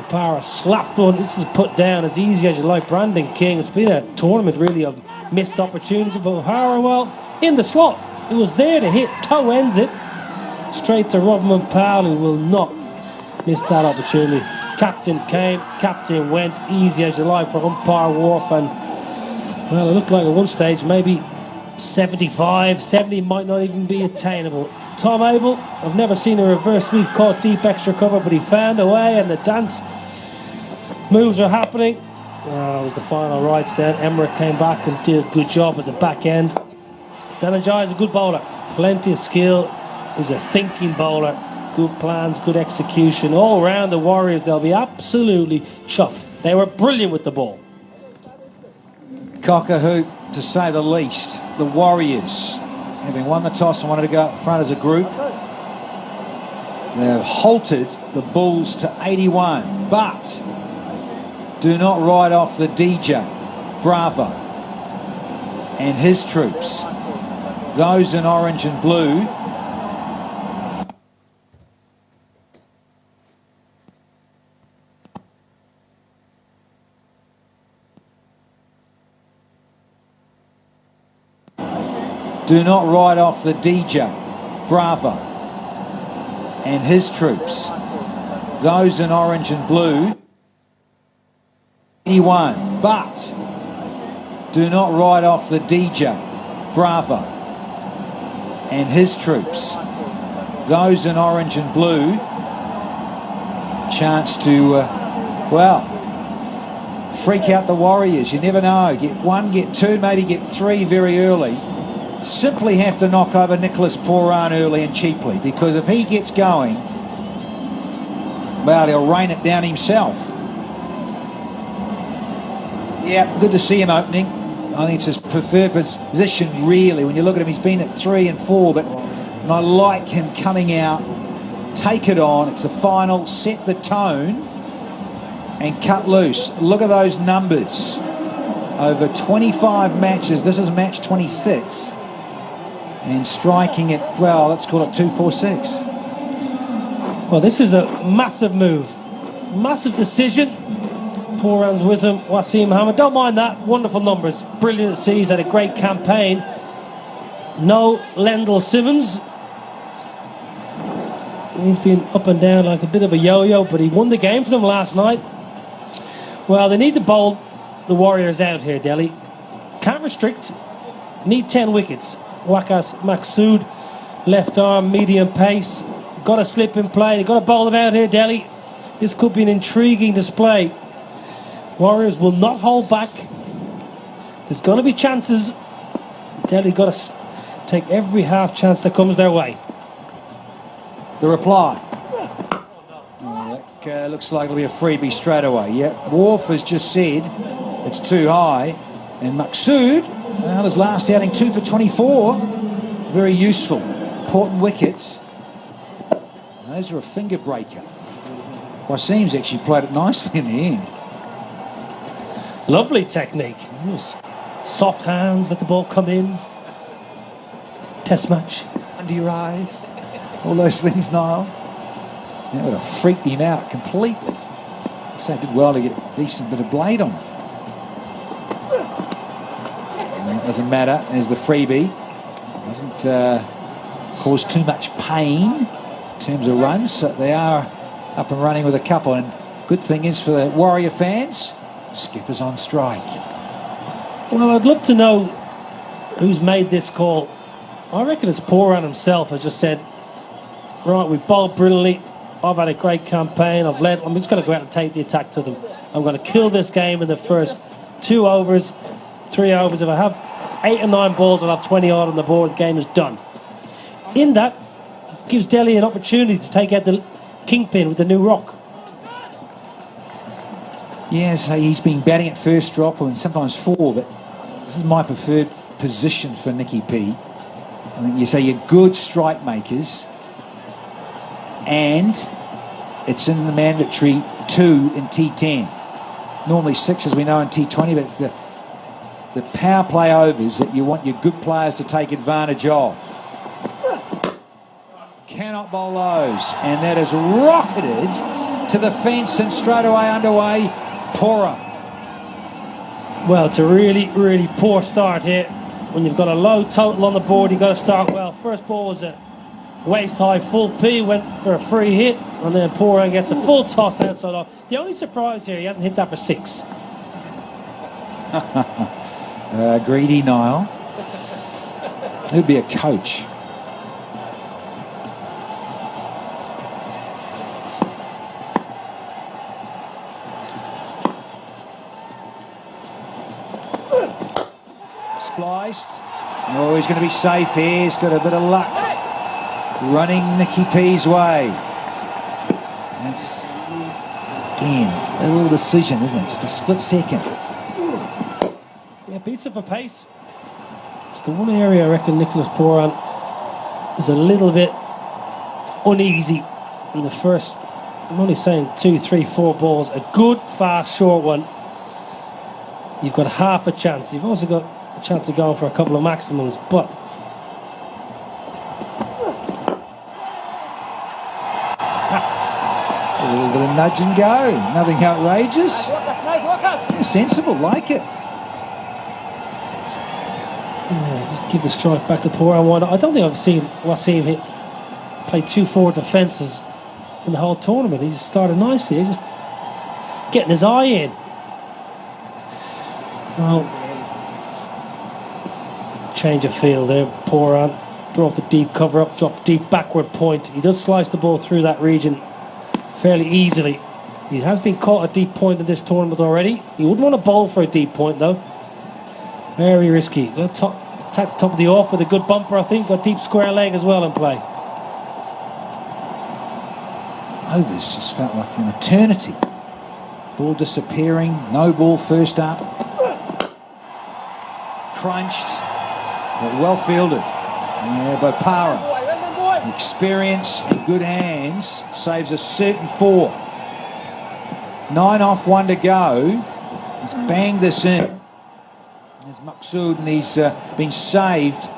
Power slapped one. This is put down as easy as you like. Brandon King. It's been a tournament really of missed opportunities. But O'Hara, well, in the slot, it was there to hit. Toe ends it straight to Rodman Powell, who will not miss that opportunity. Captain came, captain went, easy as you like for umpire Wharf. And well, it looked like at one stage maybe 75, 70 might not even be attainable. Tom Abel, I've never seen a reverse sweep caught deep extra cover, but he found a way, and the dance moves are happening. It was the final rights then. Emmerich came back and did a good job at the back end. Dhananjaya is a good bowler, plenty of skill. He's a thinking bowler, good plans, good execution. All round the Warriors, they'll be absolutely chuffed. They were brilliant with the ball. Cock-a-hoop, to say the least. The Warriors, having won the toss and wanted to go up front as a group, they've halted the Bulls to 81, but do not write off the DJ, Bravo, and his troops. Those in orange and blue do not write off the DJ, Bravo, and his troops. Those in orange and blue, 81, but do not write off the DJ, Bravo, and his troops. Those in orange and blue, chance to, well, freak out the Warriors. You never know. Get 1, get 2, maybe get 3 very early. Simply have to knock over Nicholas Pooran early and cheaply, because if he gets going, well, he'll rain it down himself. Yeah, good to see him opening. I think it's his preferred position, really. When you look at him, he's been at 3 and 4, but I like him coming out, take it on. It's the final, set the tone, and cut loose. Look at those numbers. Over 25 matches, this is match 26. And striking it, well, let's call it 2-4-6. Well, this is a massive move. Massive decision. Pooran's with him. Wasim Mohammed, don't mind that. Wonderful numbers. Brilliant to see. He's had a great campaign. No Lendl Simmons. He's been up and down like a bit of a yo-yo, but he won the game for them last night. Well, they need to bowl the Warriors out here, Delhi. Can't restrict. Need 10 wickets. Waqas Maqsood, left arm, medium pace. Got to slip in play. They've got to bowl them out here, Delhi. This could be an intriguing display. Warriors will not hold back. There's going to be chances. Delhi got to take every half chance that comes their way. The reply. That looks like it'll be a freebie straight away. Yeah, Wharf has just said it's too high. And Maqsood, well, his last outing, 2 for 24. Very useful. Important wickets. Those are a finger breaker. Wasim's actually played it nicely in the end. Lovely technique. Soft hands, let the ball come in. Test match. Under your eyes. All those things, Niall. That would have freaked him out completely. So he did well to get a decent bit of blade on him. It doesn't matter. There's the freebie. Doesn't cause too much pain in terms of runs. So they are up and running with a couple. And good thing is for the Warrior fans, skipper's on strike. Well, I'd love to know who's made this call. I reckon it's Poran himself has just said, right, we've bowled brilliantly. I've had a great campaign. I'm just going to go out and take the attack to them. I'm going to kill this game in the first 2 overs, 3 overs. If I have 8 or 9 balls, I'll have 20 odd on the board. The game is done. In that, gives Delhi an opportunity to take out the kingpin with the new rock. Yeah, so he's been batting at first drop and sometimes 4, but this is my preferred position for Nicky P. I think you say you're good strike makers, and it's in the mandatory 2 in T10. Normally 6, as we know, in T20, but it's the power play overs that you want your good players to take advantage of. Cannot bowl those, and that is rocketed to the fence and straight away underway. Pora. Well, it's a really, really poor start here. When you've got a low total on the board, you've got to start well. First ball was a waist-high full P, went for a free hit, and then Poran gets a full toss outside off. The only surprise here, he hasn't hit that for 6. Greedy Niall. He'll be a coach. Spliced. Oh, he's going to be safe here. He's got a bit of luck. Running Nicky P's way. That's, again, a little decision, isn't it? Just a split second. Yeah, beats it for pace. It's the one area I reckon Nicholas Poran is a little bit uneasy in the first, I'm only saying 2, 3, 4 balls. A good, fast, short one. You've got half a chance. You've also got a chance of going for a couple of maximums, but just a little bit of nudge and go. Nothing outrageous. Yeah, sensible, like it. yeah, just give the strike back to Poran. I don't think I've seen him play 2 forward defences in the whole tournament. He's started nicely. He's just getting his eye in. Well, change of field there. Poran brought the deep cover up, dropped deep backward point. He does slice the ball through that region fairly easily. He has been caught at deep point in this tournament already. He wouldn't want to bowl for a deep point though. Very risky. Attack the top of the off with a good bumper, I think. Got deep square leg as well in play. Overs just felt like an eternity. Ball disappearing, no ball first up. Crunched, but well fielded. Yeah, Bopara, experience and good hands, saves a certain 4. 9 off, 1 to go. He's banged this in. There's Maksud, and he's been saved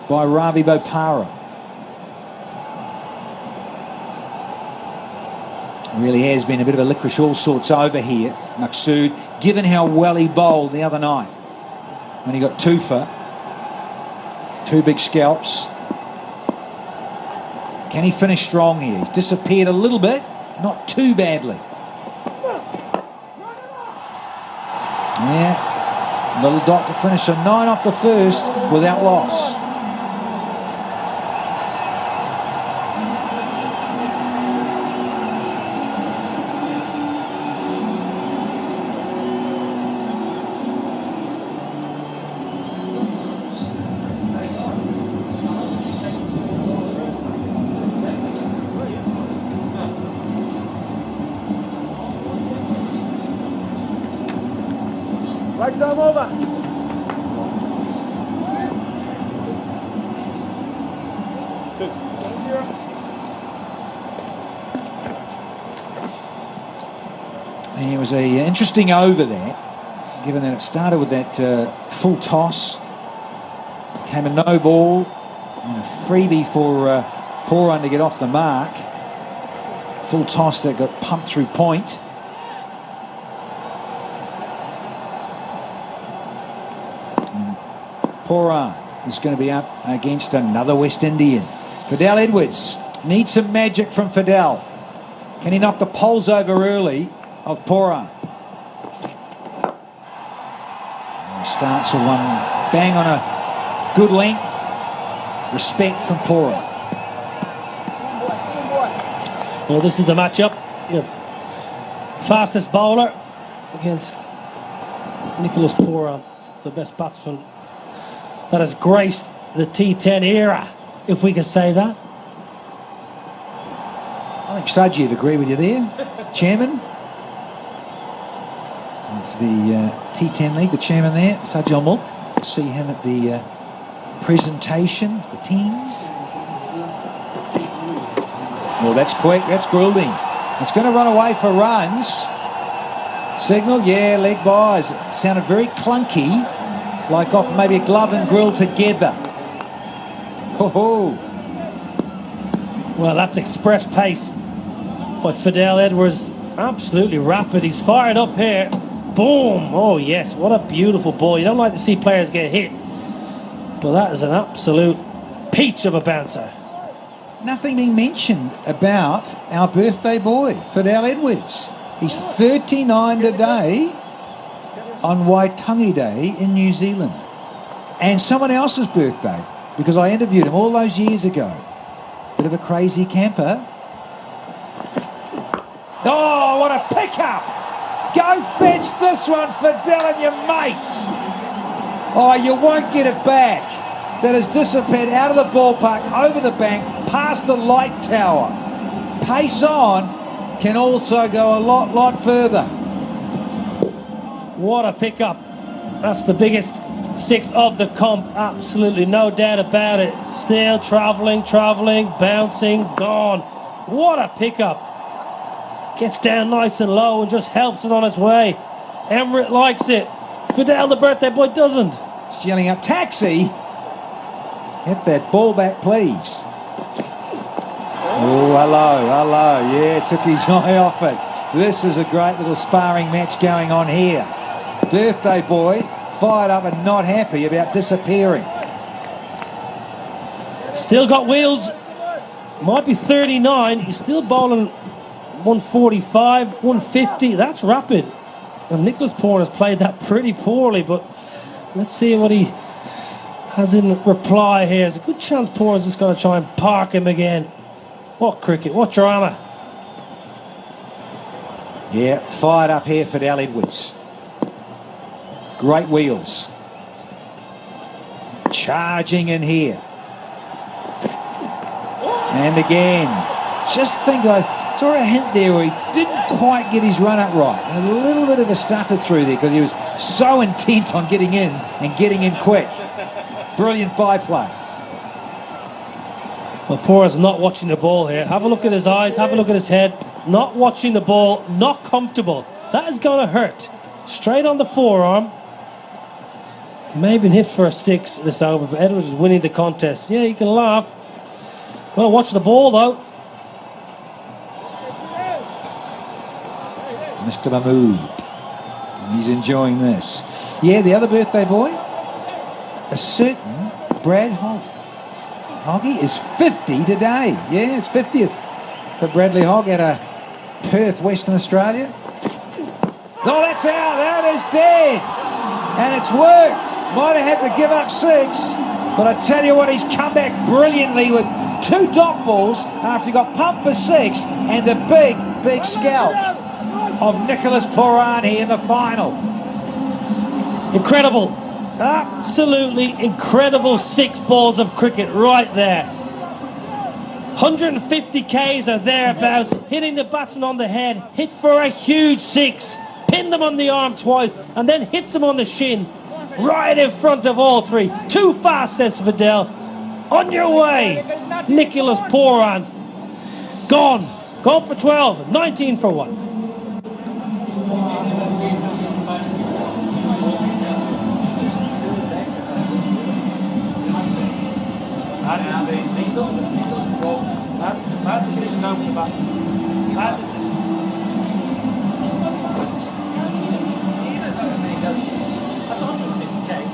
by Ravi Bopara. Really has been a bit of a licorice all sorts over here, Maksud, given how well he bowled the other night when he got 2 for 2 big scalps. Can he finish strong here? He's disappeared a little bit, not too badly. Yeah, little dot to finish a 9 off the first without loss. Right arm over. It was an interesting over there, given that it started with that full toss, came a no ball, and a freebie for Poran to get off the mark. Full toss that got pumped through point. Poran is going to be up against another West Indian. Fidel Edwards needs some magic from Fidel. Can he knock the poles over early of Pora? He starts with one bang on a good length. Respect from Pora. Well, this is the matchup. Fastest bowler against Nicholas Pora, the best batsman that has graced the T10 era, if we can say that. I think Saji would agree with you there, Chairman. It's the T10 League, the Chairman there, Saji Mulk. See him at the presentation, the teams. Well, that's quick, that's Goulding. It's going to run away for runs. Signal, yeah, leg buys. It sounded very clunky, like off maybe a glove and grill together. Ho-ho. Well, that's express pace by Fidel Edwards. Absolutely rapid. He's fired up here. Boom. Oh, yes. What a beautiful ball. You don't like to see players get hit, but that is an absolute peach of a bouncer. Nothing being mentioned about our birthday boy, Fidel Edwards. He's 39 today on Waitangi Day in New Zealand. And someone else's birthday, because I interviewed him all those years ago. Bit of a crazy camper. Oh, what a pickup! Go fetch this one, Fidel and your mates. Oh, you won't get it back. That has disappeared out of the ballpark, over the bank, past the light tower. Pace on can also go a lot further. What a pickup. That's the biggest six of the comp. Absolutely no doubt about it. Still travelling, bouncing, gone. What a pickup. Gets down nice and low and just helps it on its way. Emmerich likes it. Fidel, the birthday boy, doesn't. Just yelling out, taxi! Get that ball back, please. Oh, hello. Yeah, took his eye off it. This is a great little sparring match going on here. Birthday boy fired up and not happy about disappearing. Still got wheels. Might be 39. He's still bowling 145, 150. That's rapid. And Nicholas Pora has played that pretty poorly, but let's see what he has in reply here. There's a good chance Pora's just going to try and park him again. What cricket, what drama. Yeah, fired up here, Fidel Edwards. Great wheels. Charging in here. And again, just think I saw a hint there where he didn't quite get his run up right. And a little bit of a stutter through there because he was so intent on getting in and getting in quick. Brilliant byplay. Well, Pora's not watching the ball here. Have a look at his eyes, have a look at his head. Not watching the ball, not comfortable. That is going to hurt. Straight on the forearm. May have been hit for a 6 this over, but Edwards is winning the contest. Yeah, you can laugh. Well, watch the ball, though. Mr. Mahmood. He's enjoying this. Yeah, the other birthday boy, a certain Brad Hoggy is 50 today. Yeah, it's 50th for Bradley Hogg at a Perth, Western Australia. Oh, that's out. That is dead. And it's worked. Might have had to give up 6. But I tell you what, he's come back brilliantly with 2 dot balls after he got pumped for 6. And the big scalp of Nicholas Porani in the final. Incredible. Absolutely incredible 6 balls of cricket right there. 150 Ks or thereabouts, hitting the batsman on the head, hit for a huge 6, pinned him on the arm twice, and then hits him on the shin, right in front of all 3. Too fast, says Fidel. On your way, Nicholas Poran. Gone for 12, 19 for 1. Bad decision over the back. Bad decision. That's 150 Ks.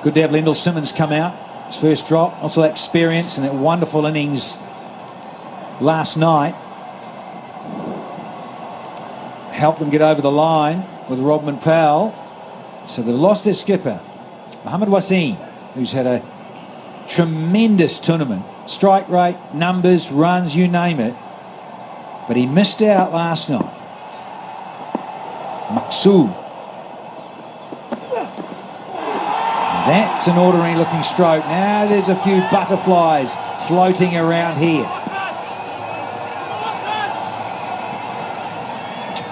Good to have Lyndall Simmons come out. His first drop, also that experience and that wonderful innings last night. Helped them get over the line with Rodman Powell. So they've lost their skipper, Mohammad Wasim, who's had a tremendous tournament. Strike rate, numbers, runs, you name it. But he missed out last night. Maksud. That's an ordinary looking stroke. Now there's a few butterflies floating around here.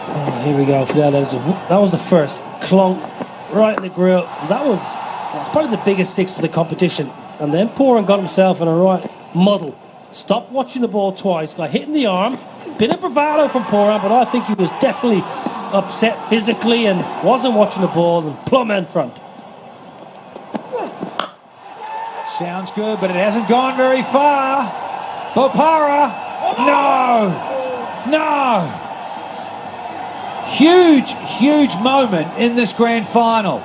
Oh, here we go. That was the first clunk right in the grill. That was probably the biggest six of the competition. And then Poran got himself in a right muddle. Stopped watching the ball twice. Got hit in the arm. Bit of bravado from Poran, but I think he was definitely upset physically and wasn't watching the ball and plumb in front. Sounds good, but it hasn't gone very far. Bopara. No. Huge moment in this grand final.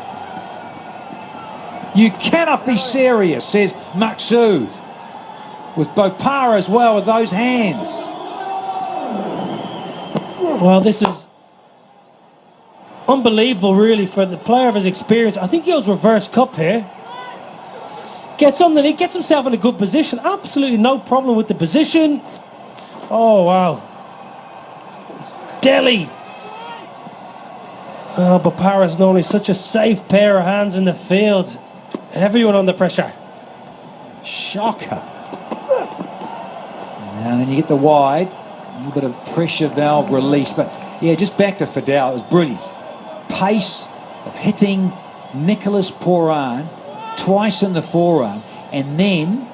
You cannot be serious, says Maksud. With Bopara as well, with those hands. Well, this is unbelievable, really, for the player of his experience. I think he was reverse cup here. Gets on the lead, gets himself in a good position. Absolutely no problem with the position. Oh, wow. Delhi. Oh, but Paris normally such a safe pair of hands in the field. Everyone under pressure. Shocker. And then you get the wide. A little bit of pressure valve release. But, yeah, just back to Fidel. It was brilliant. Pace of hitting Nicholas Poran twice in the forearm, and then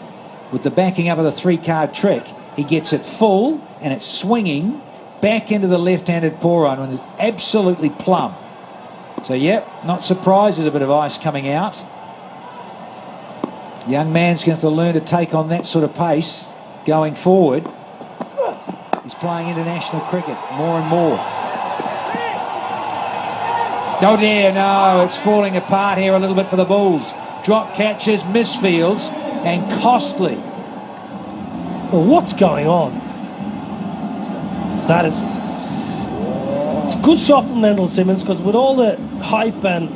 with the backing up of the three-card trick, he gets it full and it's swinging back into the left-handed Poran when it's absolutely plumb. So, yep, not surprised there's a bit of ice coming out. Young man's going to have to learn to take on that sort of pace going forward. He's playing international cricket more and more. Oh dear, no, it's falling apart here a little bit for the Bulls. Drop catches, misfields, and costly. Well, what's going on? That is... It's a good shot from Lyndall Simmons, because with all the hype and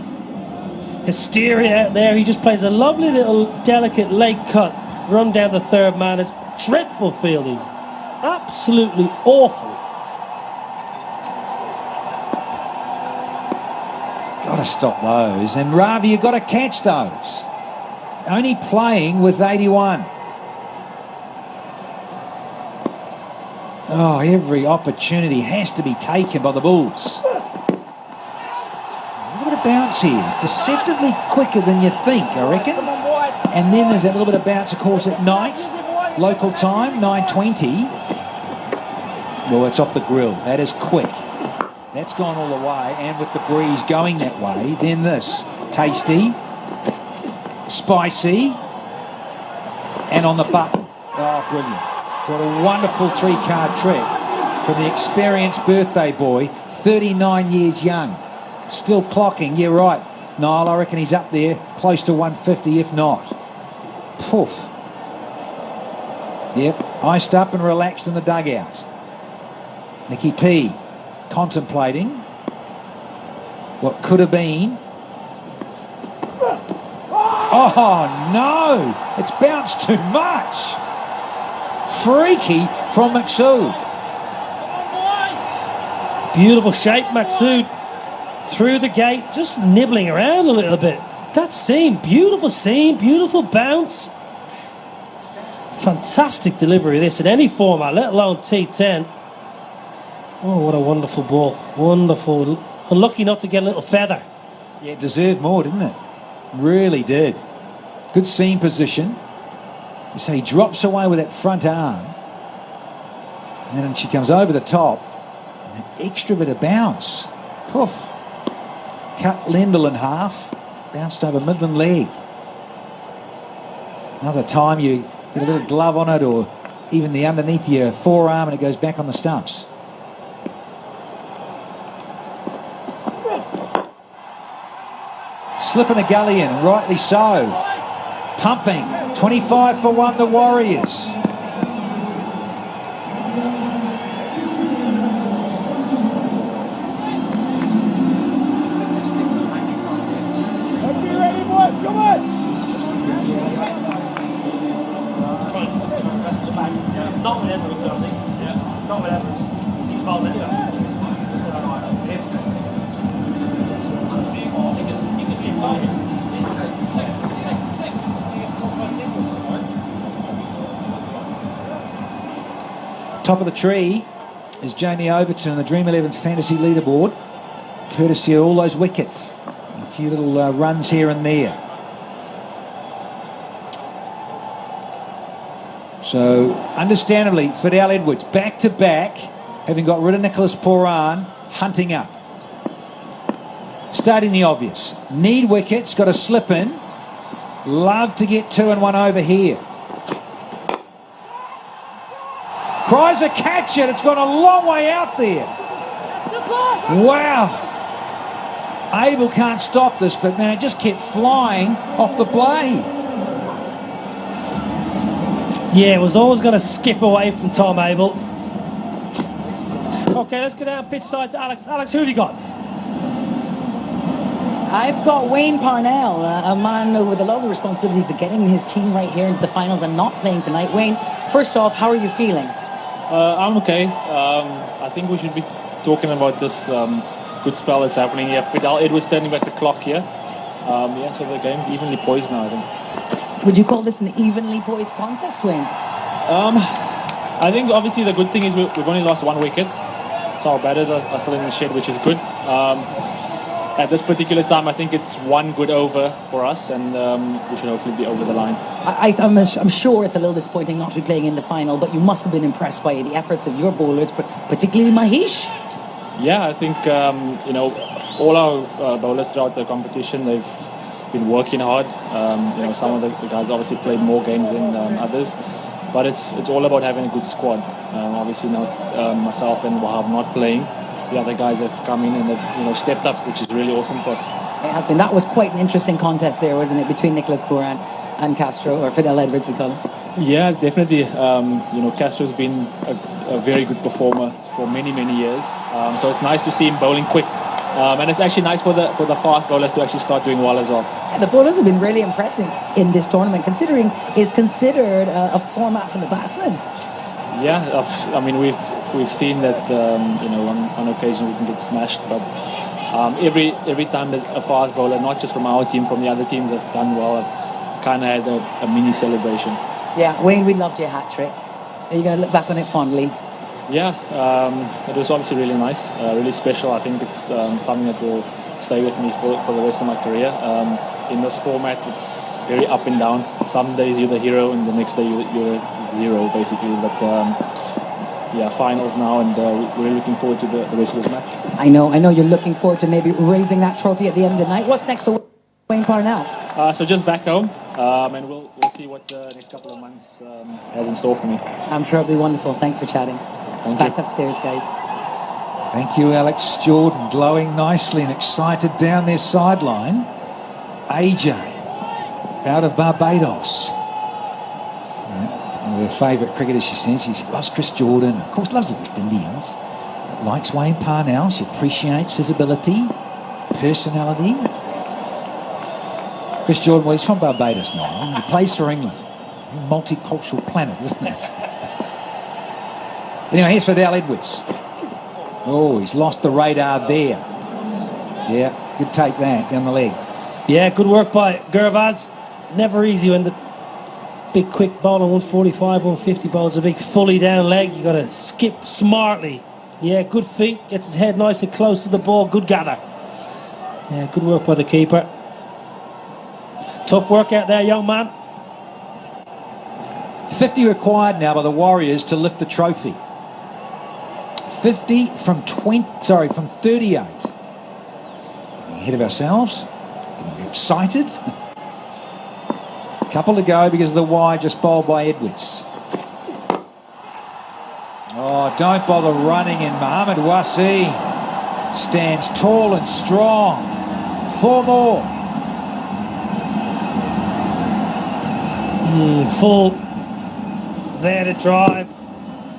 hysteria out there, he just plays a lovely little delicate late cut run down the third man. It's dreadful fielding. Absolutely awful. Got to stop those. And Ravi, you've got to catch those. Only playing with 81. Oh, every opportunity has to be taken by the Bulls. A little bit of bounce here. It's deceptively quicker than you think, I reckon. And then there's that little bit of bounce, of course, at night. Local time, 9:20. Well, it's off the grill. That is quick. That's gone all the way, and with the breeze going that way, then this. Tasty, spicy, and on the button. Oh, brilliant. What a wonderful three-card trick from the experienced birthday boy, 39 years young. Still clocking, yeah, right. Niall, I reckon he's up there, close to 150, if not. Poof. Yep, iced up and relaxed in the dugout. Nicky P contemplating what could have been. Oh no, it's bounced too much. Freaky from Maksud. Beautiful shape, Maksud. Through the gate, just nibbling around a little bit. That seam, beautiful bounce. Fantastic delivery of this in any format, let alone T10. Oh, what a wonderful ball. Wonderful. Unlucky not to get a little feather. Yeah, it deserved more, didn't it? Really did. Good seam position. You say he drops away with that front arm. And then she comes over the top. And that extra bit of bounce. Oof. Cut Lyndall in half. Bounced over Midland leg. Another time you get a little glove on it, or even the underneath your forearm, and it goes back on the stumps. Slipping a gully in, and rightly so. Pumping. 25 for 1, the Warriors. Not with Edwards, I think. Yeah. Not with Edwards. He's bowled anyway. You can sit tight. Take 4, 5 seconds, right? Top of the tree is Jamie Overton, the Dream 11 fantasy leaderboard, courtesy of all those wickets. A few little runs here and there. So, understandably, Fidel Edwards, back-to-back, having got rid of Nicholas Pooran, hunting up. Starting the obvious. Need wickets, got to slip in. Love to get 2 and 1 over here. Tries a catch it, it's gone a long way out there. Wow. Abel can't stop this, but man, it just kept flying off the blade. Yeah, it was always going to skip away from Tom Abel. Okay, let's go down pitch side to Alex. Alex, who have you got? I've got Wayne Parnell, a man with a lot of responsibility for getting his team right here into the finals and not playing tonight. Wayne, first off, how are you feeling? I'm okay. I think we should be talking about this good spell that's happening here. Fidel Edwards turning back the clock here. Yeah, so the game's evenly poised now, I think. Would you call this an evenly poised contest, Wayne? I think obviously the good thing is we've only lost 1 wicket, so our batters are still in the shed, which is good. At this particular time, I think it's 1 good over for us, and we should hopefully be over the line. I'm sure it's a little disappointing not to be playing in the final, but you must have been impressed by the efforts of your bowlers, particularly Mahesh. Yeah, I think all our bowlers throughout the competition, they've been working hard. Some of the guys obviously played more games than others, but it's all about having a good squad. Obviously not myself and Wahab not playing. The other guys have come in and they've stepped up, which is really awesome for us. It has been. That was quite an interesting contest there, wasn't it, between Nicholas Pooran and Castro, or Fidel Edwards we call him. Yeah, definitely. Castro's been a very good performer for many years, so it's nice to see him bowling quick. And it's actually nice for the fast bowlers to actually start doing well as well. Yeah, the bowlers have been really impressive in this tournament, considering it's considered a format for the batsmen. Yeah, I mean we've seen that on occasion we can get smashed, but every time that a fast bowler, not just from our team, from the other teams have done well, I've kind of had a mini celebration. Yeah, Wayne, we loved your hat trick. Are you going to look back on it fondly? Yeah, it was obviously really nice, really special. I think it's something that will stay with me for the rest of my career. In this format, it's very up and down. Some days you're the hero, and the next day you're a zero, basically. But finals now, and we're really looking forward to the rest of this match. I know you're looking forward to maybe raising that trophy at the end of the night. What's next for Wayne Parnell? So just back home, and we'll see what the next couple of months has in store for me. I'm sure it'll be wonderful. Thanks for chatting. Thank Back you. upstairs, guys. Thank you, Alex Jordan, glowing nicely and excited down their sideline. AJ, out of Barbados. One of her favourite cricketers, she says. She loves Chris Jordan. Of course, loves the West Indians. Likes Wayne Parnell. She appreciates his ability, personality. Chris Jordan, well, he's from Barbados now. He plays for England. Multicultural planet, isn't it? Anyway, here's Fidel Edwards. Oh, he's lost the radar there. Yeah, good take that, down the leg. Yeah, good work by Gurbaz. Never easy when the big quick bowler, 145, 150 bowls a big fully down leg. You got to skip smartly. Yeah, good feet, gets his head nice and close to the ball. Good gather. Yeah, good work by the keeper. Tough work out there, young man. 50 required now by the Warriors to lift the trophy. 50 from 38. Ahead of ourselves. Getting excited. Couple to go because of the wide just bowled by Edwards. Oh, don't bother running in. Mohamed Wasi stands tall and strong. 4 more. Full there to drive.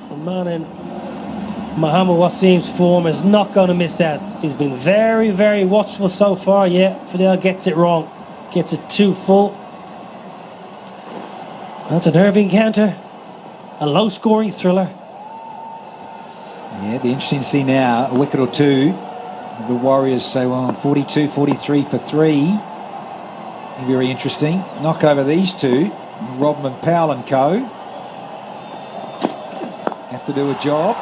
The man in Mohammed Wasim's form is not going to miss out. He's been very, very watchful so far. Yeah, Fidel gets it wrong. Gets it too full. That's a nerve encounter. A low-scoring thriller. Yeah, it'd be interesting to see now, a wicket or two. The Warriors say, well, 42, 43 for 3. Very interesting. Knock over these two. Rodman, Powell and co. Have to do a job.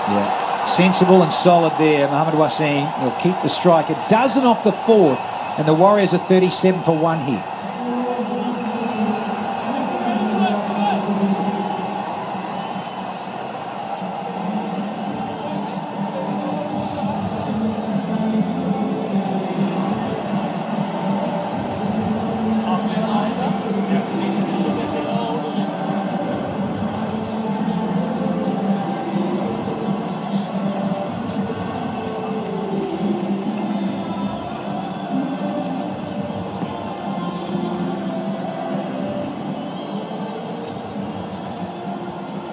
Yeah, sensible and solid there. Mohammed Wasim will keep the strike. A dozen off the 4th, and the Warriors are 37 for 1 here.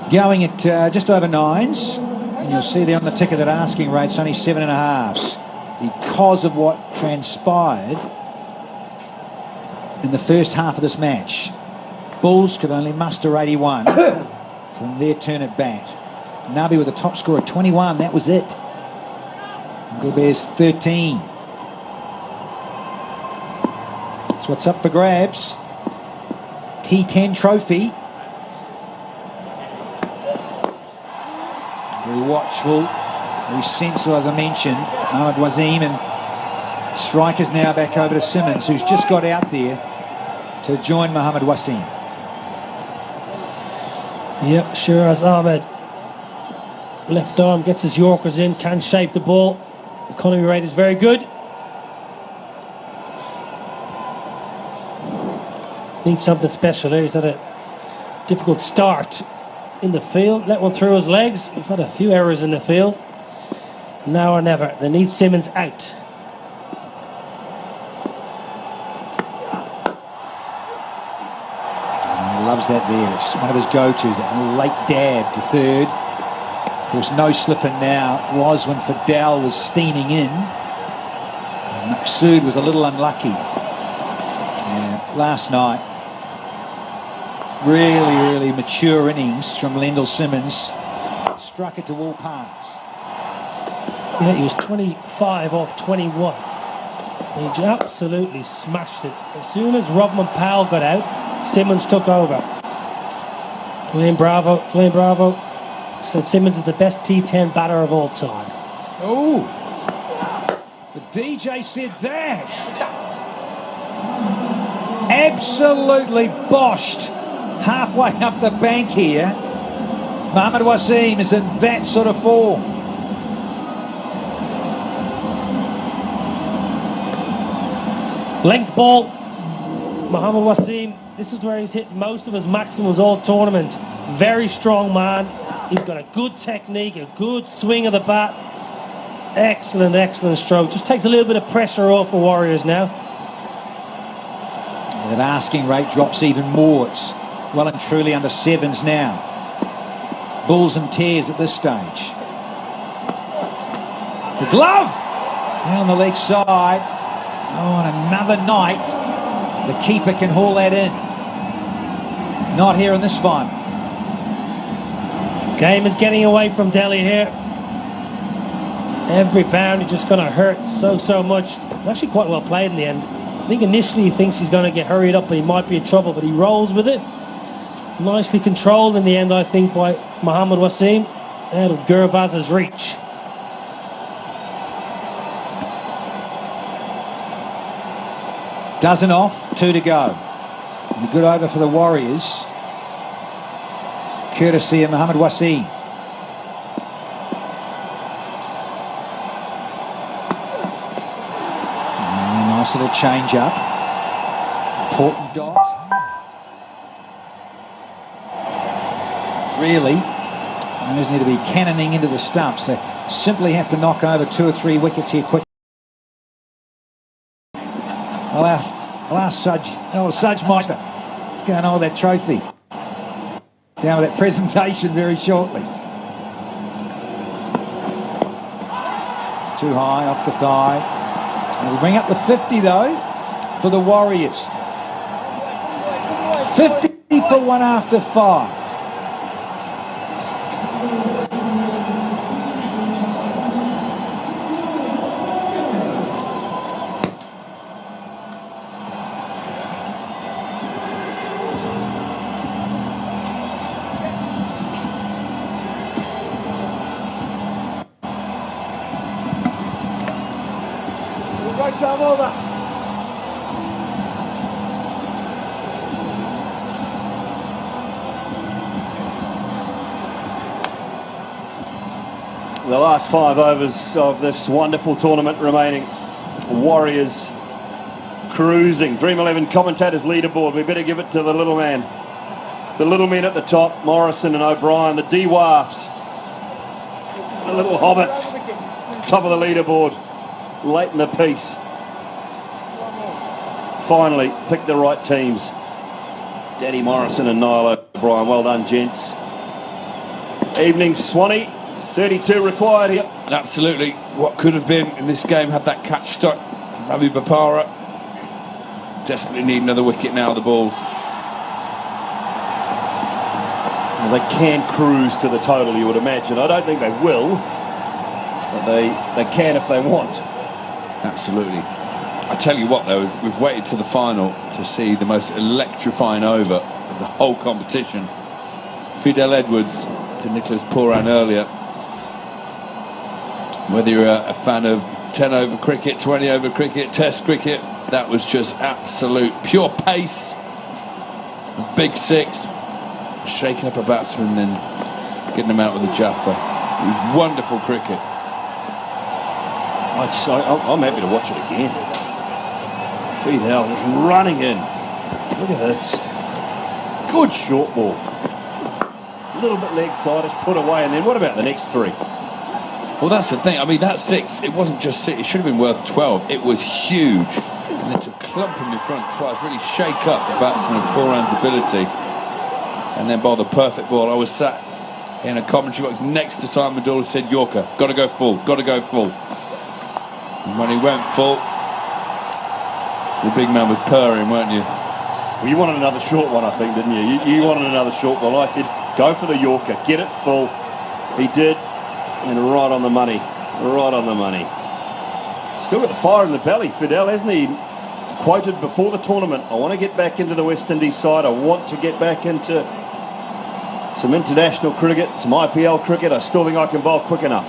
Going at just over 9s. And you'll see there on the ticket that asking rate's only 7.5s because of what transpired in the first half of this match. Bulls could only muster 81 from their turn at bat. Nabi with a top score of 21, that was it. Gilbert's 13. That's what's up for grabs. T10 trophy. Very watchful, very sensible, as I mentioned. Mohammed Wasim, and strikers now back over to Simmons, who's just got out there to join Mohammed Wasim. Yep, Shiraz Ahmed. Left arm gets his Yorkers in, can shape the ball. Economy rate is very good. Needs something special here. He's had a difficult start in the field. Let one through his legs. We've had a few errors in the field. Now or never. They need Simmons out. He loves that there. It's one of his go-tos, that late dab to third. Of course, no slipping now. It was when Fidel was steaming in. Maqsood was a little unlucky. Yeah, last night, really mature innings from Lendl Simmons. Struck it to all parts. Yeah, he was 25 off 21. He absolutely smashed it. As soon as Rodman Powell got out, Simmons took over. Blaine Bravo said Simmons is the best T10 batter of all time. Oh, the DJ said that. Absolutely boshed. Halfway up the bank here. Mohammed Wasim is in that sort of form. Length ball. Mohammed Wasim, this is where he's hit most of his maximums all tournament. Very strong man. He's got a good technique, a good swing of the bat. Excellent stroke. Just takes a little bit of pressure off the Warriors now. That asking rate drops even more. It's well and truly under 7s now. Bulls and tears at this stage. The glove! Down on the leg side. Oh, and another night, the keeper can haul that in. Not here in this final. Game is getting away from Delhi here. Every boundary just going to hurt so much. It's actually quite well played in the end. I think initially he thinks he's going to get hurried up and he might be in trouble, but he rolls with it. Nicely controlled in the end, I think, by Mohammed Wasim out of Gurbaz's reach. Dozen off, 2 to go. And a good over for the Warriors, courtesy of Mohammed Wasim. Nice little change up. Important dot. Really, those need to be cannoning into the stumps. They simply have to knock over 2 or 3 wickets here quick. Allow ask Sudge. Oh, Sudge Meister. What's going on with that trophy? Down with that presentation very shortly. Too high, off the thigh. And we bring up the 50 though for the Warriors. 50 for 1 after 5. The last 5 overs of this wonderful tournament remaining. Warriors cruising. Dream 11 commentators leaderboard. We better give it to the little man. The little men at the top, Morrison and O'Brien, the D-Wafts, the little hobbits, top of the leaderboard, late in the piece. Finally picked the right teams. Danny Morrison and Niall O'Brien. Well done, gents. Evening, Swanee. 32 required here. Absolutely. What could have been in this game had that catch stuck from Ravi Bopara. Desperately need another wicket now, the Bulls. Well, they can cruise to the total, you would imagine. I don't think they will, but they can if they want. Absolutely. I tell you what, though, we've waited to the final to see the most electrifying over of the whole competition. Fidel Edwards to Nicholas Pooran earlier. Whether you're a fan of 10-over cricket, 20-over cricket, Test cricket, that was just absolute pure pace. A big 6, shaking up a batsman and then getting him out with a jaffa. It was wonderful cricket. I'm happy to watch it again. Fidel just running in. Look at this. Good short ball. A little bit leg side, it's put away, and then what about the next 3? Well, that's the thing. I mean, that 6, it wasn't just 6. It should have been worth 12. It was huge. And then to clump him in front twice, really shake up the batsman of Pooran's ability. And then bowl the perfect ball. I was sat in a commentary box next to Simon Doyle, said, Yorker, got to go full, got to go full. And when he went full, the big man was purring, weren't you? Well, you wanted another short one, I think, didn't you? You wanted another short ball. I said, go for the Yorker, get it full. He did. And right on the money, right on the money. Still got the fire in the belly, Fidel, hasn't he? Quoted before the tournament, I want to get back into the West Indies side. I want to get back into some international cricket, some IPL cricket. I still think I can bowl quick enough.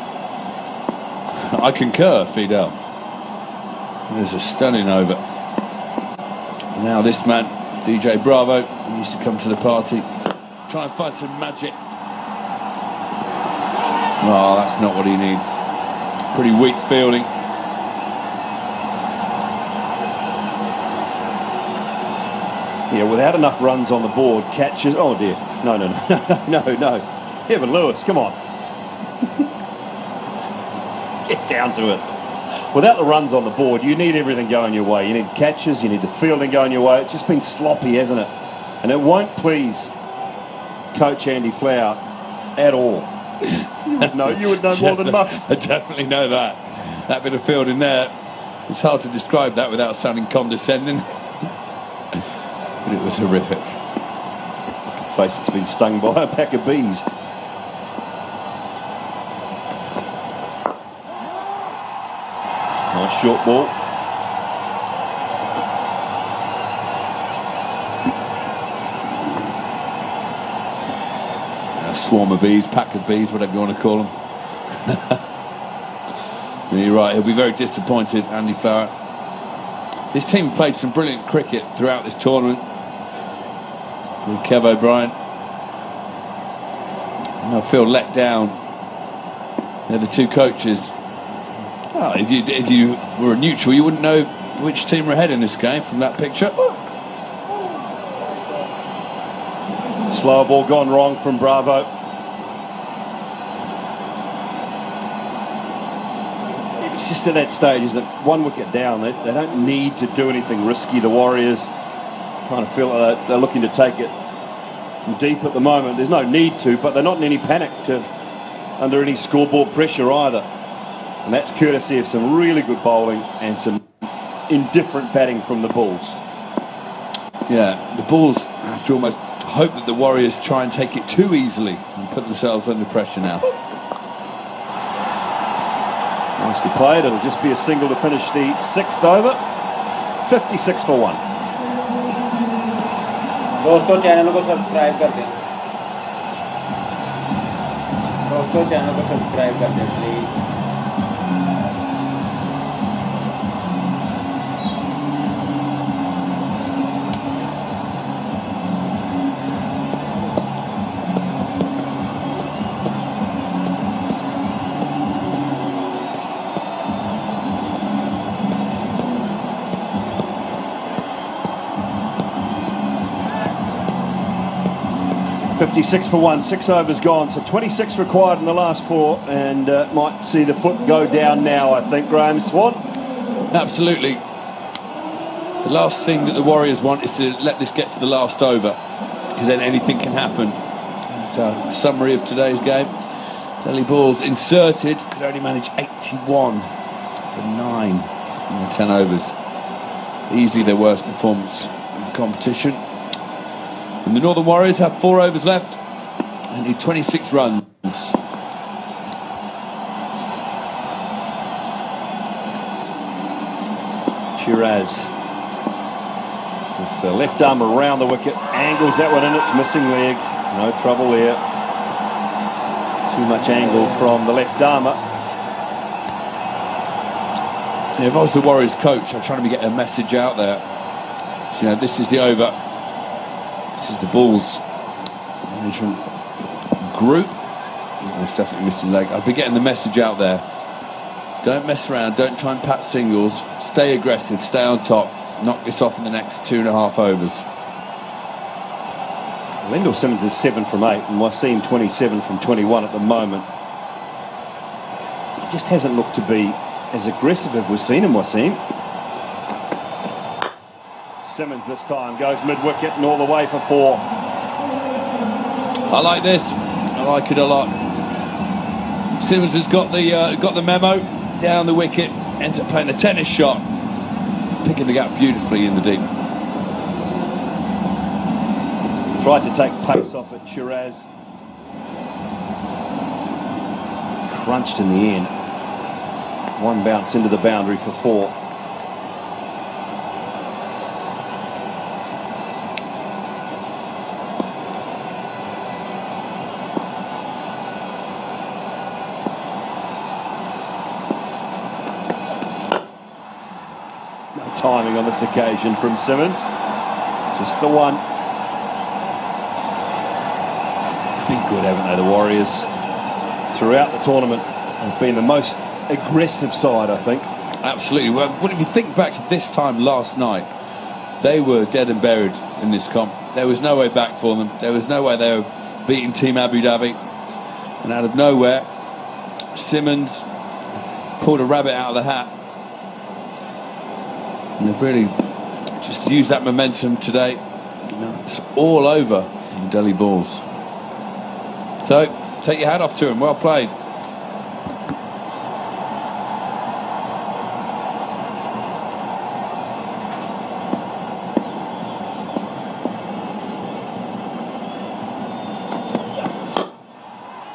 I concur, Fidel. There's a stunning over. Now this man, DJ Bravo, he used to come to the party, try and find some magic. Oh, that's not what he needs. Pretty weak fielding. Yeah, without enough runs on the board, catches. Oh dear. No. Evan Lewis, come on. Get down to it. Without the runs on the board, you need everything going your way. You need catches, you need the fielding going your way. It's just been sloppy, hasn't it? And it won't please Coach Andy Flower at all. You would know more than most. I definitely know that. That bit of fielding there, it's hard to describe that without sounding condescending. But it was horrific. Face it's been stung by a pack of bees. Nice short ball. Swarm of bees, pack of bees, whatever you want to call them. You're right, he'll be very disappointed, Andy Flower. His team played some brilliant cricket throughout this tournament with Kev O'Brien. And I feel let down. They're the two coaches. Well, if you were a neutral, you wouldn't know which team were ahead in this game from that picture. Slower ball gone wrong from Bravo. it's just at that stage, isn't it? 1 wicket down. They don't need to do anything risky. The Warriors kind of feel like they're looking to take it deep at the moment. There's no need to, but they're not in any panic under any scoreboard pressure either. And that's courtesy of some really good bowling and some indifferent batting from the Bulls. Yeah, the Bulls have to almost hope that the Warriors try and take it too easily and put themselves under pressure now. Nicely played. It'll just be a single to finish the 6th over. 56 for 1. दोस्तों channel को subscribe कर दें please. 56 for 1, 6 overs gone, so 26 required in the last 4, and might see the foot go down now, I think, Graham Swan. Absolutely. The last thing that the Warriors want is to let this get to the last over, because then anything can happen. So, summary of today's game. Delhi Bulls inserted, could only manage 81 for 9 in the 10 overs. Easily their worst performance of the competition. And the Northern Warriors have 4 overs left and need 26 runs. Shiraz with the left arm around the wicket, angles that one in, it's missing leg, no trouble there. Too much angle from the left armer. Yeah, if I was the Warriors coach, I'm trying to get a message out there. So, you know, this is the over. This is the Bulls management group. It's definitely missing leg. I'll be getting the message out there. Don't mess around. Don't try and pat singles. Stay aggressive. Stay on top. Knock this off in the next 2.5 overs. Wendell Simmons is 7 from 8, and Wasim 27 from 21 at the moment. He just hasn't looked to be as aggressive as we've seen him, Wasim. Simmons this time goes mid-wicket and all the way for 4. I like this. I like it a lot. Simmons has got the memo. Down the wicket, ends up playing a tennis shot, picking the gap beautifully in the deep. Tried to take pace off it, Shiraz. Crunched in the end. 1 bounce into the boundary for 4. Timing on this occasion from Simmons. Just the one. Been good, haven't they, the Warriors? Throughout the tournament, have been the most aggressive side, I think. Absolutely. Well, if you think back to this time last night, they were dead and buried in this comp. There was no way back for them. There was no way they were beating Team Abu Dhabi. And out of nowhere, Simmons pulled a rabbit out of the hat. And they've really just used that momentum today. You know, it's all over the Delhi Bulls. So, take your hat off to them. Well played.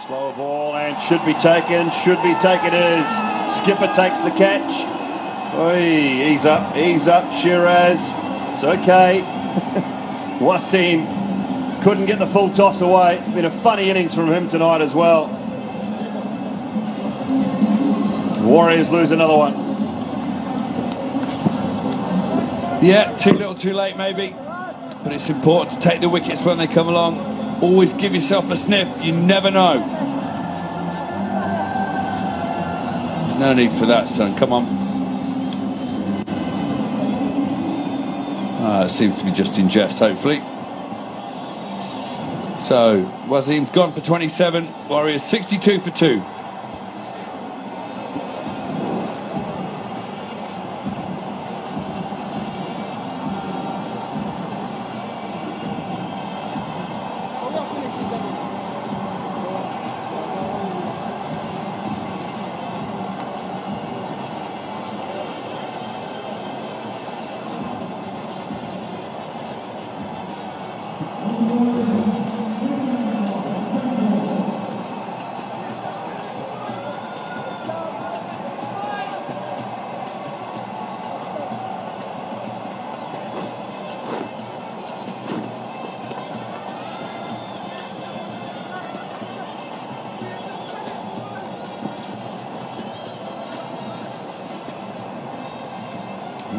Slow ball and should be taken. Should be taken is. Skipper takes the catch. Oi, ease up, Shiraz. It's okay. Wasim couldn't get the full toss away. It's been a funny innings from him tonight as well. The Warriors lose another one. Yeah, too little too late maybe. But it's important to take the wickets when they come along. Always give yourself a sniff. You never know. There's no need for that, son. Come on. It seems to be just in jest, hopefully. So, Wasim's gone for 27. Warriors 62 for 2.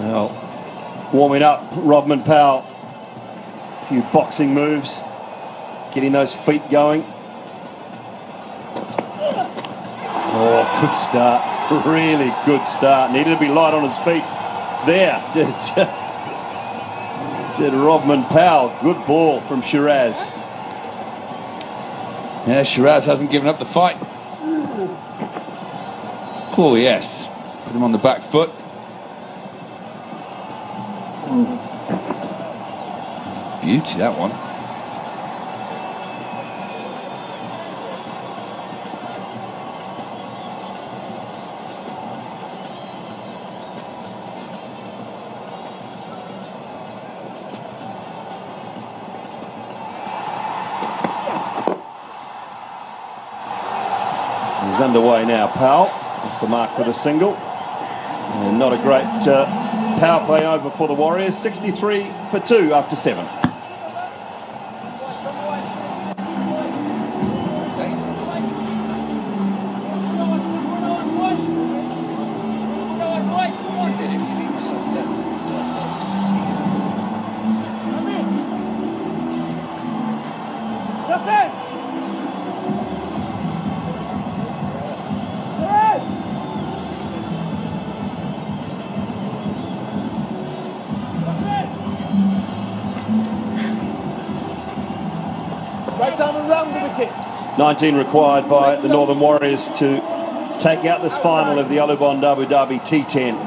Now, warming up, Rodman Powell. A few boxing moves, getting those feet going. Oh, good start. Really good start. Needed to be light on his feet. There. Did Rodman Powell. Good ball from Shiraz. Yeah, Shiraz hasn't given up the fight. Oh, yes. Put him on the back foot. Beauty, that one. He's underway now. Powell off the mark with a single. And not a great power play over for the Warriors. 63 for 2 after 7. Right down around the wicket. 19 required by the Northern Warriors to take out this final of the Alubon Abu Dhabi T10.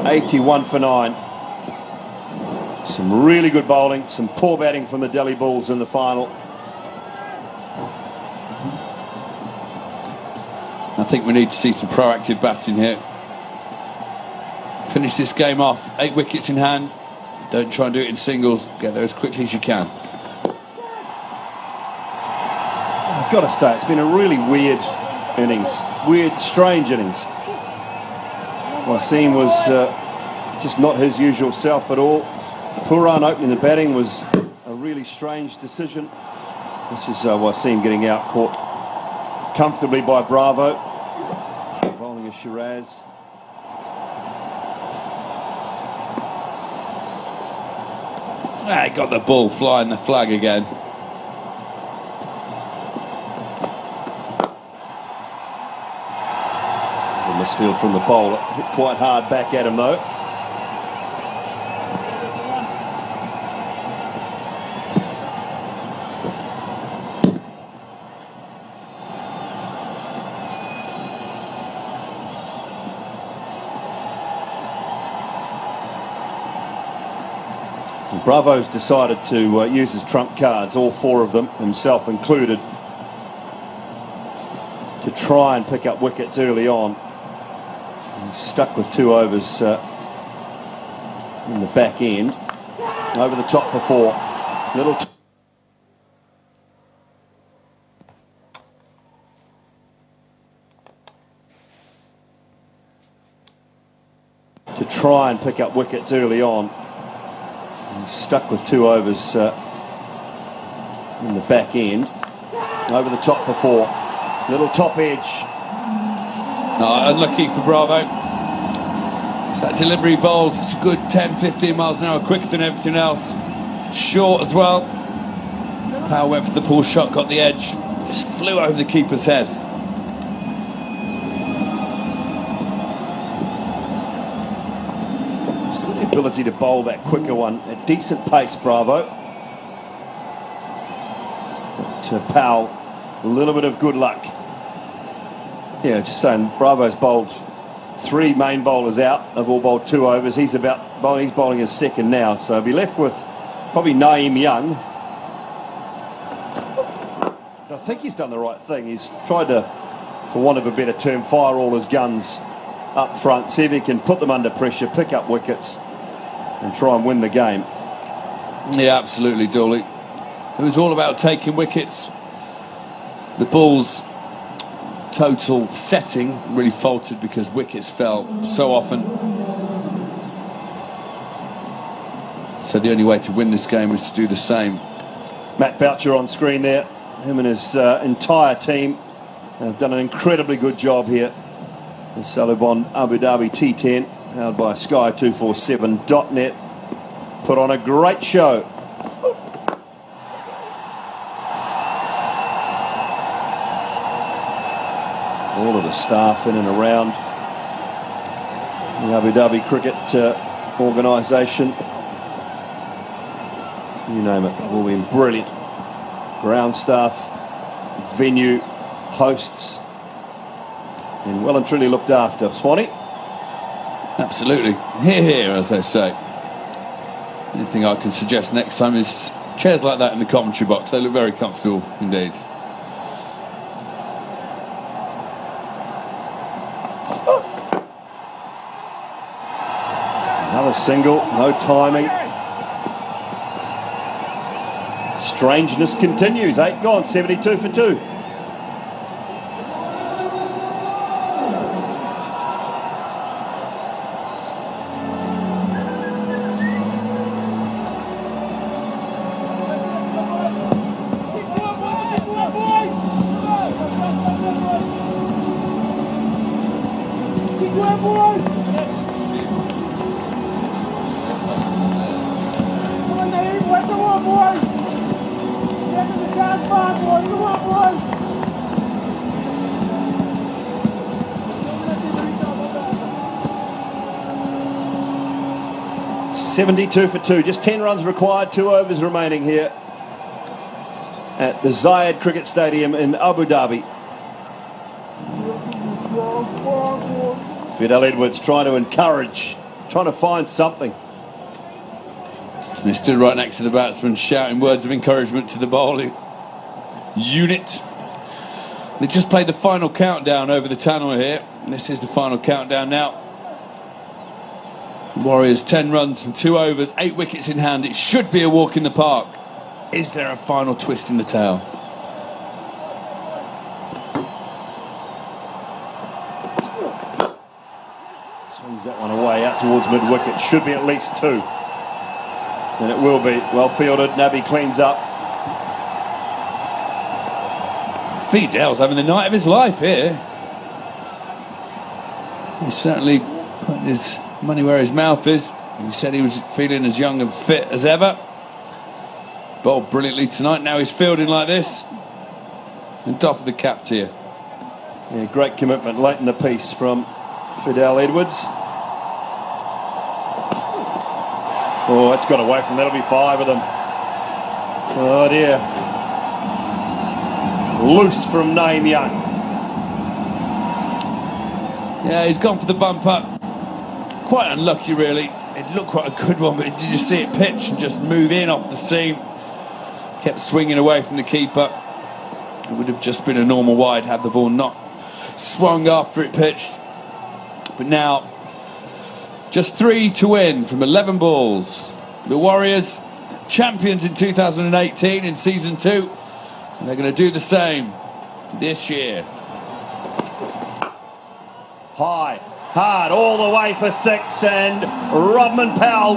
81 for 9. Some really good bowling, some poor batting from the Delhi Bulls in the final. I think we need to see some proactive batting here. Finish this game off. 8 wickets in hand. Don't try and do it in singles. Get there as quickly as you can. I've got to say, it's been a really weird innings. Weird, strange innings. Wasim was just not his usual self at all. Poor run opening the batting was a really strange decision. This is Wasim getting out, caught comfortably by Bravo. Bowling a Shiraz. Ah, got the ball flying the flag again. The misfield from the bowler. Hit quite hard back at him though. Bravo's decided to use his trump cards, all 4 of them, himself included, to try and pick up wickets early on. He's stuck with 2 overs in the back end. Over the top for 4. Little to try and pick up wickets early on. He's stuck with 2 overs in the back end. Over the top for 4. Little top edge. No, unlucky for Bravo. It's that delivery bowls. It's a good 10-15 miles an hour quicker than everything else. Short as well. Power went for the pull shot, got the edge. Just flew over the keeper's head. Ability to bowl that quicker one at decent pace, Bravo. To Powell, a little bit of good luck. Yeah, just saying, Bravo's bowled 3 main bowlers out. They've all bowled 2 overs. He's bowling his second now, so he'll be left with probably Naeem Young. I think he's done the right thing. He's tried to, for want of a better term, fire all his guns up front, see if he can put them under pressure, pick up wickets, and try and win the game. Yeah, absolutely, Dooley. It was all about taking wickets. The Bulls' total setting really faltered because wickets fell so often. So the only way to win this game was to do the same. Matt Boucher on screen there. Him and his entire team have done an incredibly good job here. This Alubon Abu Dhabi T10. powered by Sky247.net, put on a great show. All of the staff in and around the Abu Dhabi Cricket organisation, you name it, will be brilliant. Ground staff, venue, hosts, and well and truly looked after. Swanee? Absolutely. Hear, hear, as they say. Anything I can suggest next time is chairs like that in the commentary box. They look very comfortable indeed. Another single, no timing. Strangeness continues. 8 gone, 72 for 2. Come on, boys! 72 for 2, just 10 runs required, 2 overs remaining here at the Zayed Cricket Stadium in Abu Dhabi. Fidel Edwards trying to encourage, trying to find something. He stood right next to the batsman, shouting words of encouragement to the bowling unit. They just played the final countdown over the tunnel here. This is the final countdown now. Warriors 10 runs from 2 overs, 8 wickets in hand. It should be a walk in the park. Is there a final twist in the tail? Swings that one away out towards mid-wicket. Should be at least 2. And it will be. Well fielded. Nabi cleans up. Fidel's having the night of his life here. He's certainly putting his money where his mouth is. He said he was feeling as young and fit as ever. Bowled brilliantly tonight. Now he's fielding like this. And doff the cap to you. Yeah, great commitment late in the piece from Fidel Edwards. Oh, that's got away from. That'll be 5 of them. Oh dear. Loose from Naeem Young. Yeah, he's gone for the bumper. Quite unlucky, really. It looked quite a good one, but did you see it pitch and just move in off the seam? Kept swinging away from the keeper. It would have just been a normal wide had the ball not swung after it pitched. But now, just 3 to win from 11 balls. The Warriors, champions in 2018 in season 2. And they're going to do the same this year. High, hard, all the way for 6, and Rodman Powell